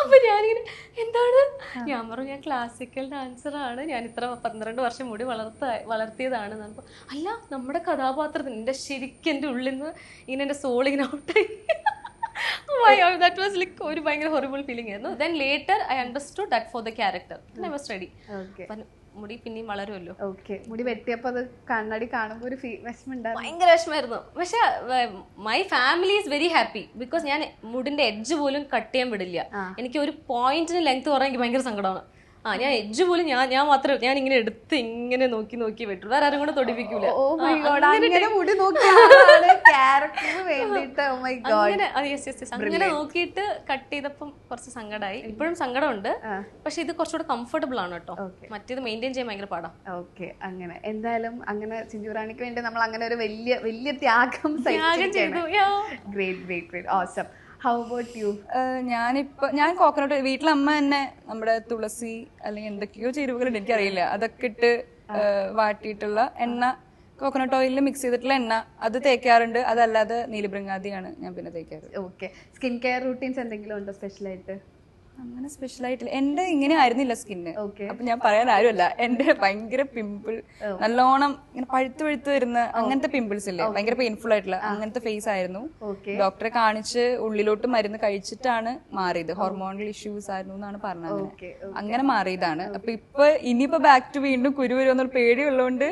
അപ്പൊ ഞാനിങ്ങനെ എന്താണ്, ഞാൻ പറഞ്ഞു ഞാൻ ക്ലാസിക്കൽ ഡാൻസർ ആണ്, ഞാൻ ഇത്ര 12 വർഷം മുടി വളർത്തിയതാണ്. അല്ല നമ്മുടെ കഥാപാത്രത്തിന് എൻ്റെ ശരിക്കും എൻ്റെ ഉള്ളിൽ നിന്ന് ഇങ്ങനെ എൻ്റെ സോളിങ്ങനെ ഔട്ടായി. That was like ഒരു ഭയങ്കര ഹൊറിബിൾ ഫീലിംഗ് ആയിരുന്നു. Then later I understood that for the character I was ready. മുടി പിന്നെയും വളരുമല്ലോ. മുടി വെട്ടിയപ്പോ അത് കണ്ണാടി കാണുമ്പോ ഒരു ഭയങ്കര വിഷമായിരുന്നു. പക്ഷെ my family is very happy because ഞാൻ മുടിന്റെ എഡ്ജ് പോലും കട്ട് ചെയ്യാൻ വിടില്ല. എനിക്ക് ഒരു പോയിന്റിന് ലെങ്ത് കുറയാൻ എനിക്ക് ഭയങ്കര സങ്കടമാണ്. ഞാൻ എഡ്ജ് പോലും ഞാൻ മാത്രം ഞാൻ ഇങ്ങനെ എടുത്ത് ഇങ്ങനെ നോക്കി വെട്ടു, വേറെ ആരും കൂടെ തൊടിപ്പിക്കൂല. അങ്ങനെ നോക്കിയിട്ട് കട്ട് ചെയ്തപ്പം കുറച്ച് സങ്കടമായി. ഇപ്പോഴും സങ്കടമുണ്ട്, പക്ഷെ ഇത് കുറച്ചുകൂടെ കംഫർട്ടബിൾ ആണ് കേട്ടോ. മറ്റേത് മെയിൻറ്റെയിൻ ചെയ്യാൻ ഭയങ്കര പാടാ. ഓക്കെ. അങ്ങനെ എന്തായാലും അങ്ങനെ ചിഞ്ചു റാണിക്ക് വേണ്ടി നമ്മൾ അങ്ങനെ ഒരു വലിയ ത്യാഗം ചെയ്തു. Great awesome. How about you? ഞാൻ കോക്കനട്ട് വീട്ടിലമ്മ തന്നെ നമ്മുടെ തുളസി അല്ലെങ്കിൽ എന്തൊക്കെയോ ചേരുവകളുണ്ട്, എനിക്കറിയില്ല, അതൊക്കെ ഇട്ട് വാട്ടിയിട്ടുള്ള എണ്ണ, കോക്കനട്ട് ഓയിലിൽ മിക്സ് ചെയ്തിട്ടുള്ള എണ്ണ അത് തേക്കാറുണ്ട്. അതല്ലാതെ നീലബൃങ്ങാതിയാണ് ഞാൻ പിന്നെ തേക്കാറ്. ഓക്കെ. സ്കിൻ കെയർ റൂട്ടീൻസ് എന്തെങ്കിലും ഉണ്ടോ സ്പെഷ്യലായിട്ട്? അങ്ങനെ സ്പെഷ്യൽ ആയിട്ടില്ല. എന്റെ ഇങ്ങനെ ആയിരുന്നില്ല സ്കിന്ന്. അപ്പൊ ഞാൻ പറയാൻ ആരുമല്ല, എന്റെ ഭയങ്കര പിമ്പിൾ, നല്ലോണം ഇങ്ങനെ പഴുത്ത് വരുന്ന അങ്ങനത്തെ പിമ്പിൾസ് ഇല്ലേ, ഭയങ്കര പെയിൻഫുൾ ആയിട്ടുള്ള അങ്ങനത്തെ ഫേസ് ആയിരുന്നു. ഡോക്ടറെ കാണിച്ച് ഉള്ളിലോട്ട് മരുന്ന് കഴിച്ചിട്ടാണ് മാറിയത്. ഹോർമോണൽ ഇഷ്യൂസ് ആയിരുന്നു എന്നാണ് പറഞ്ഞത്. അങ്ങനെ മാറിയതാണ്. അപ്പൊ ഇനിയിപ്പോ ബാക്ക് ടു വീണ്ടും കുരു വരുമെന്നൊരു പേടിയുള്ളതുകൊണ്ട്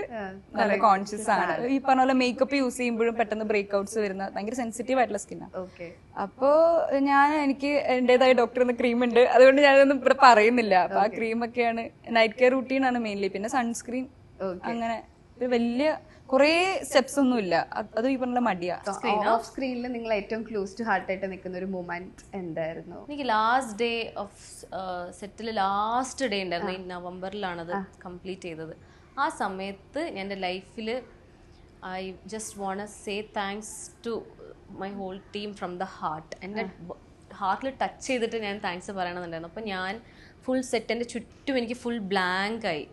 നല്ല കോൺഷ്യസ് ആണ്. ഈ പറഞ്ഞ പോലെ മേക്കപ്പ് യൂസ് ചെയ്യുമ്പോഴും പെട്ടെന്ന് ബ്രേക്ക് ഔട്ട്സ് വരുന്ന ഭയങ്കര സെൻസിറ്റീവ് ആയിട്ടുള്ള സ്കിന്നാണ്. അപ്പോ എനിക്ക് എന്റേതായ ഡോക്ടറിന് ക്രീം ഉണ്ട്, അതുകൊണ്ട് ഞാനതൊന്നും ഇവിടെ പറയുന്നില്ല. അപ്പൊ ആ ക്രീമൊക്കെയാണ് നൈറ്റ് കെയർ റൂട്ടീൻ ആണ് മെയിൻലി. പിന്നെ സൺസ്ക്രീൻ, അങ്ങനെ വലിയ കുറെ സ്റ്റെപ്സ് ഒന്നും ഇല്ല. അത് ഈ പറഞ്ഞ മടിയാ. ഓഫ് സ്ക്രീനിൽ നിങ്ങൾ ഏറ്റവും ക്ലോസ് ടു ഹാർട്ട് ആയിട്ട് നിൽക്കുന്ന ഒരു മൊമെന്റ് എന്തായിരുന്നു? എനിക്ക് last day of settle last day ഉണ്ടായിരുന്നു. ഈ നവംബറിലാണ് അത് കംപ്ലീറ്റ് ചെയ്തത്. ആ സമയത്ത് എൻ്റെ ലൈഫിൽ I just want say thanks to my whole team from the heart. എൻ്റെ ഹാർട്ടിൽ ടച്ച് ചെയ്തിട്ട് ഞാൻ താങ്ക്സ് പറയണമെന്നുണ്ടായിരുന്നു. അപ്പം ഞാൻ ഫുൾ സെറ്റ്, എൻ്റെ ചുറ്റും എനിക്ക് ഫുൾ ബ്ലാങ്ക് ആയി.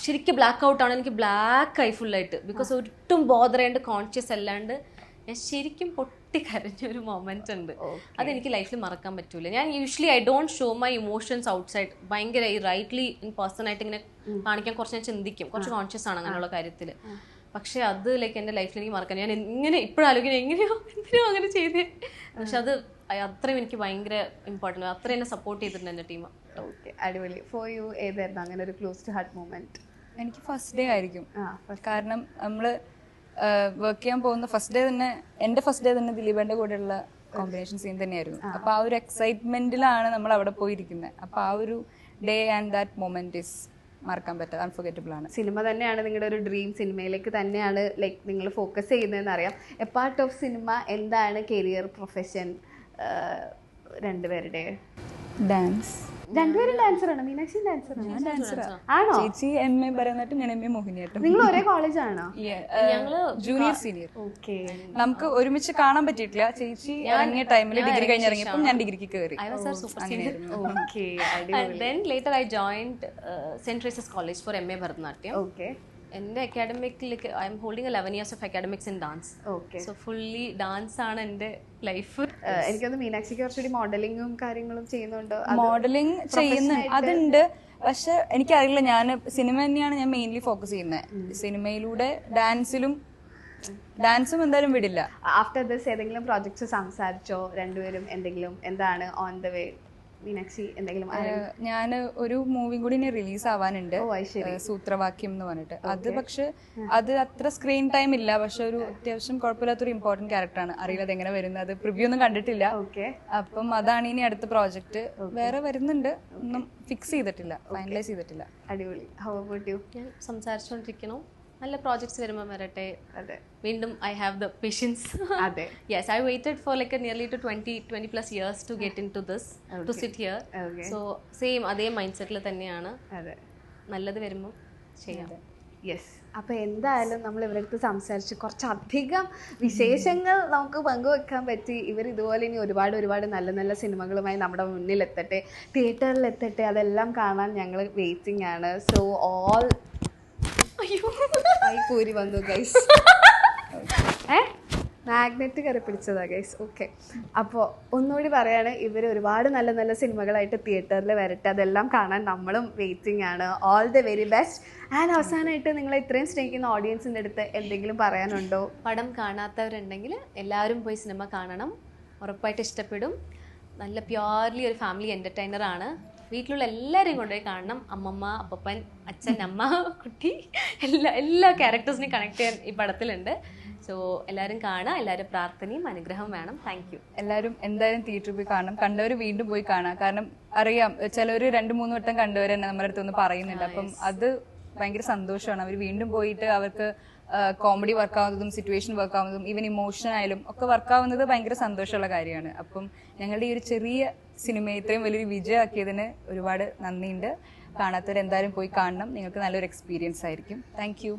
ശരിക്കും ബ്ലാക്ക് ഔട്ടാണ്, എനിക്ക് ബ്ലാക്ക് ആയി ഫുള്ളായിട്ട്. ബിക്കോസ് ഒട്ടും ബോധർ ചെയ്യാണ്ട് കോൺഷ്യസ് അല്ലാണ്ട് ഞാൻ ശരിക്കും പൊട്ടിക്കരഞ്ഞൊരു മൊമെന്റ് ഉണ്ട്. അതെനിക്ക് ലൈഫിൽ മറക്കാൻ പറ്റൂല. ഞാൻ usually I don't show my emotions outside. ഭയങ്കര ഈ റൈറ്റ്ലി ഇൻ പേഴ്സൺ ആയിട്ട് ഇങ്ങനെ കാണിക്കാൻ കുറച്ച് ഞാൻ ചിന്തിക്കും, കുറച്ച് കോൺഷ്യസ് ആണ് അങ്ങനെയുള്ള കാര്യത്തിൽ. പക്ഷെ അത് ലൈക്ക് എൻ്റെ ലൈഫിൽ എനിക്ക് മറക്കാൻ, ഞാൻ ഇങ്ങനെ ഇപ്പോഴും ആലോചിക്കുന്നത് എന്തിനോ അങ്ങനെ ചെയ്തേ. പക്ഷെ അത് അത്രയും എനിക്ക് ഭയങ്കര ഇമ്പോർട്ടൻ്റ്, അത്രയും എന്നെ സപ്പോർട്ട് ചെയ്തിട്ടുണ്ട് എൻ്റെ ടീം. ഓക്കെ, അടിപൊളി. ഫോർ യു ഏതായിരുന്നു അങ്ങനെ ഒരു ക്ലോസ് ടു ഹാർട്ട് മൊമെന്റ്? എനിക്ക് ഫസ്റ്റ് ഡേ ആയിരിക്കും. കാരണം നമ്മൾ വർക്ക് ചെയ്യാൻ പോകുന്ന ഫസ്റ്റ് ഡേ തന്നെ, എൻ്റെ ഫസ്റ്റ് ഡേ തന്നെ ദിലീപേൻ്റെ കൂടെയുള്ള കോമ്പിനേഷൻ സീൻ തന്നെയായിരുന്നു. അപ്പോൾ ആ ഒരു എക്സൈറ്റ്മെന്റിലാണ് നമ്മൾ അവിടെ പോയിരിക്കുന്നത്. അപ്പോൾ ആ ഒരു day and that moment is മറക്കാൻ പറ്റാത്ത അൺഫർഗറ്റബിൾ ആണ്. സിനിമ തന്നെയാണ് നിങ്ങളുടെ ഒരു ഡ്രീം, സിനിമയിലേക്ക് തന്നെയാണ് ലൈക്ക് നിങ്ങൾ ഫോക്കസ് ചെയ്യുന്നതെന്ന് അറിയാം. എ പാർട്ട് ഓഫ് സിനിമ, എന്താണ് കരിയർ, പ്രൊഫഷൻ രണ്ടുപേരുടെ? ഡാൻസ്. രണ്ടുപേരും ഡാൻസറാണ്? മീനാക്ഷി ഡാൻസറാണ്? ആണോ? ചേച്ചി MA ഭരതനാട്യം, ഞാൻ MA മോഹിനിയാട്ടം. നിങ്ങൾ ഒരേ കോളേജാണോ? ഞങ്ങള് ജൂനിയർ സീനിയർ. ഓക്കെ. നമുക്ക് ഒരുമിച്ച് കാണാൻ പറ്റിയിട്ടില്ല. ചേച്ചി ഇറങ്ങിയ ടൈമിൽ ഡിഗ്രി കഴിഞ്ഞിറങ്ങിയപ്പോൾ ഞാൻ ഡിഗ്രിക്ക് കയറി. Then later I joined St. Teresa's College for MA Bharatanatyam. Okay. എൻ്റെ അക്കാഡമിക്കിലേക്ക് I am holding 11 years of academics in dance. Okay. So fully dance ആണ് എൻ്റെ ലൈഫ്. എനിക്കൊന്ന് മീനാക്ഷിക്ക് കുറച്ചുകൂടി മോഡലിങ്ങും കാര്യങ്ങളും ചെയ്യുന്നുണ്ടോ? മോഡലിംഗ് ചെയ്യുന്നു, അതുണ്ട്. പക്ഷെ എനിക്കറിയില്ല, ഞാൻ സിനിമ തന്നെയാണ് ഞാൻ മെയിൻലി ഫോക്കസ് ചെയ്യുന്നത്. സിനിമയിലൂടെ ഡാൻസും എന്തായാലും വിടില്ല. ആഫ്റ്റർ ദിസ് ഏതെങ്കിലും പ്രോജക്ട്സ് സംസാരിച്ചോ രണ്ടുപേരും? എന്തെങ്കിലും എന്താണ് ഓൺ ദ വേ? മീനാക്ഷി എന്തെങ്കിലും? ഞാൻ ഒരു മൂവി കൂടി റിലീസ് ആവാനുണ്ട്, സൂത്രവാക്യം എന്ന് പറഞ്ഞിട്ട്. അത് പക്ഷെ അത് അത്ര സ്ക്രീൻ ടൈം ഇല്ല, പക്ഷെ ഒരു അത്യാവശ്യം കുഴപ്പമില്ലാത്തൊരു ഇമ്പോർട്ടന്റ് ക്യാരക്ടറാണ്. അറിയില്ല അതെങ്ങനെ വരുന്നത്, അത് പ്രിവ്യൂ ഒന്നും കണ്ടിട്ടില്ല. അപ്പം അതാണ് ഇനി അടുത്ത പ്രോജക്റ്റ്. വേറെ വരുന്നുണ്ട്, ഒന്നും ഫിക്സ് ചെയ്തിട്ടില്ല, ഫൈനലൈസ് ചെയ്തിട്ടില്ല. അടിപൊളി. How about you? ഞാൻ സംസാരിച്ചുകൊണ്ടിരിക്കണം, നല്ല പ്രോജക്ട്സ് വരുമ്പോൾ വരട്ടെ. അതെ, വീണ്ടും ഐ ഹാവ് ദ പേഷ്യൻസ്. അതെ, yes, I waited for like nearly to 20+ years to get into this, to sit here. So same അതേ മൈൻഡ് സെറ്റിൽ തന്നെയാണ്. അതെ, നല്ലത് വരുമ്പോൾ ചെയ്യാം. യെസ്. അപ്പോൾ എന്തായാലും നമ്മൾ ഇവരടുത്ത് സംസാരിച്ച് കുറച്ചധികം വിശേഷങ്ങൾ നമുക്ക് പങ്കുവെക്കാൻ പറ്റി. ഇവർ ഇതുപോലെ ഇനി ഒരുപാട് നല്ല നല്ല സിനിമകളുമായി നമ്മുടെ മുന്നിലെത്തട്ടെ, തിയേറ്ററിൽ എത്തട്ടെ. അതെല്ലാം കാണാൻ ഞങ്ങൾ വെയിറ്റിംഗ് ആണ്. സോ ഓൾ പൂരി വന്നു ഗൈസ്. മാഗ്നറ്റ് കയറി പിടിച്ചതാ ഗൈസ്. ഓക്കെ, അപ്പോൾ ഒന്നുകൂടി പറയാണ്, ഇവർ ഒരുപാട് നല്ല നല്ല സിനിമകളായിട്ട് തിയേറ്ററിൽ വരട്ടെ. അതെല്ലാം കാണാൻ നമ്മളും വെയിറ്റിംഗ് ആണ്. All the very best. And അവസാനമായിട്ട് നിങ്ങളെ ഇത്രയും സ്നേഹിക്കുന്ന ഓഡിയൻസിൻ്റെ അടുത്ത് എന്തെങ്കിലും പറയാനുണ്ടോ? പടം കാണാത്തവരുണ്ടെങ്കിൽ എല്ലാവരും പോയി സിനിമ കാണണം, ഉറപ്പായിട്ട് ഇഷ്ടപ്പെടും. നല്ല പ്യോർലി ഒരു ഫാമിലി എൻ്റർടൈനറാണ്. വീട്ടിലുള്ള എല്ലാവരെയും കൊണ്ടുപോയി കാണണം. അമ്മമ്മ, അപ്പപ്പൻ, അച്ഛൻ, അമ്മ, കുട്ടി, എല്ലാ ക്യാരക്ടേഴ്സിനെയും കണക്ട് ചെയ്യാൻ ഈ പടത്തിലുണ്ട്. സോ എല്ലാവരും കാണുക, എല്ലാവരും പ്രാർത്ഥനയും അനുഗ്രഹം വേണം. Thank you. എല്ലാവരും എന്തായാലും തിയേറ്ററിൽ പോയി കാണണം. കണ്ടവർ വീണ്ടും പോയി കാണാം. കാരണം അറിയാം, ചിലവർ 2-3 വട്ടം കണ്ടവർ തന്നെ നമ്മുടെ അടുത്ത് ഒന്ന് പറയുന്നുണ്ട്. അപ്പം അത് ഭയങ്കര സന്തോഷമാണ്. അവർ വീണ്ടും പോയിട്ട് അവർക്ക് കോമഡി വർക്കാവുന്നതും സിറ്റുവേഷൻ വർക്കാവുന്നതും ഈവൻ ഇമോഷൻ ആയാലും ഒക്കെ വർക്കാവുന്നത് ഭയങ്കര സന്തോഷമുള്ള കാര്യമാണ്. അപ്പം ഞങ്ങളുടെ ഈ ഒരു ചെറിയ സിനിമയെ ഇത്രയും വലിയൊരു വിജയമാക്കിയതിന് ഒരുപാട് നന്ദിയുണ്ട്. കാണാത്തവർ എന്തായാലും പോയി കാണണം. നിങ്ങൾക്ക് നല്ലൊരു എക്സ്പീരിയൻസ് ആയിരിക്കും. Thank you.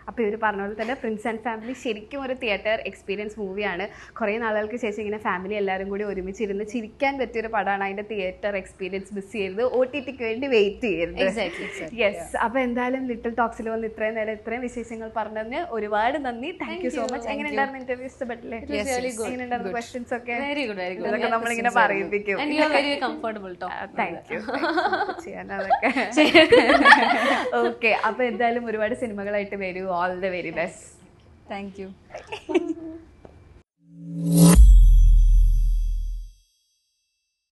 അപ്പോൾ ഇവർ പറഞ്ഞ പോലെ തന്നെ പ്രിൻസ് ആൻഡ് ഫാമിലി ശരിക്കും ഒരു തിയേറ്റർ എക്സ്പീരിയൻസ് മൂവിയാണ്. കുറേ നാളുകൾക്ക് ശേഷം ഇങ്ങനെ ഫാമിലി എല്ലാവരും കൂടി ഒരുമിച്ചിരുന്ന് ചിരിക്കാൻ പറ്റിയൊരു പടമാണ്. അതിൻ്റെ തിയേറ്റർ എക്സ്പീരിയൻസ് മിസ് ചെയ്യരുത്, OTTക്ക് വേണ്ടി വെയിറ്റ് ചെയ്യരുത്. യെസ്, അപ്പോൾ എന്തായാലും ലിറ്റിൽ ടോക്സിൽ വന്ന് ഇത്രയും നേരം ഇത്രയും വിശേഷങ്ങൾ പറഞ്ഞതിന് ഒരുപാട് നന്ദി. Thank you so much. എങ്ങനെ ഉണ്ടായിരുന്നു ഇന്റർവ്യൂ? ഇഷ്ടപ്പെട്ടില്ലേ? എങ്ങനെ ഉണ്ടായിരുന്നു ക്വസ്റ്റ്യൻസ് ഒക്കെ? Very good, very good. ഇതൊക്കെ നമ്മളിങ്ങനെ പറയിപ്പിക്കും. വെരി കംഫർട്ടബിൾ ടോ. താങ്ക് യു ചെയ്യാൻ അതൊക്കെ. ഓക്കെ, അപ്പോൾ എന്തായാലും ഒരുപാട് സിനിമകളായിട്ട് വരൂ. All the very best. Thank U.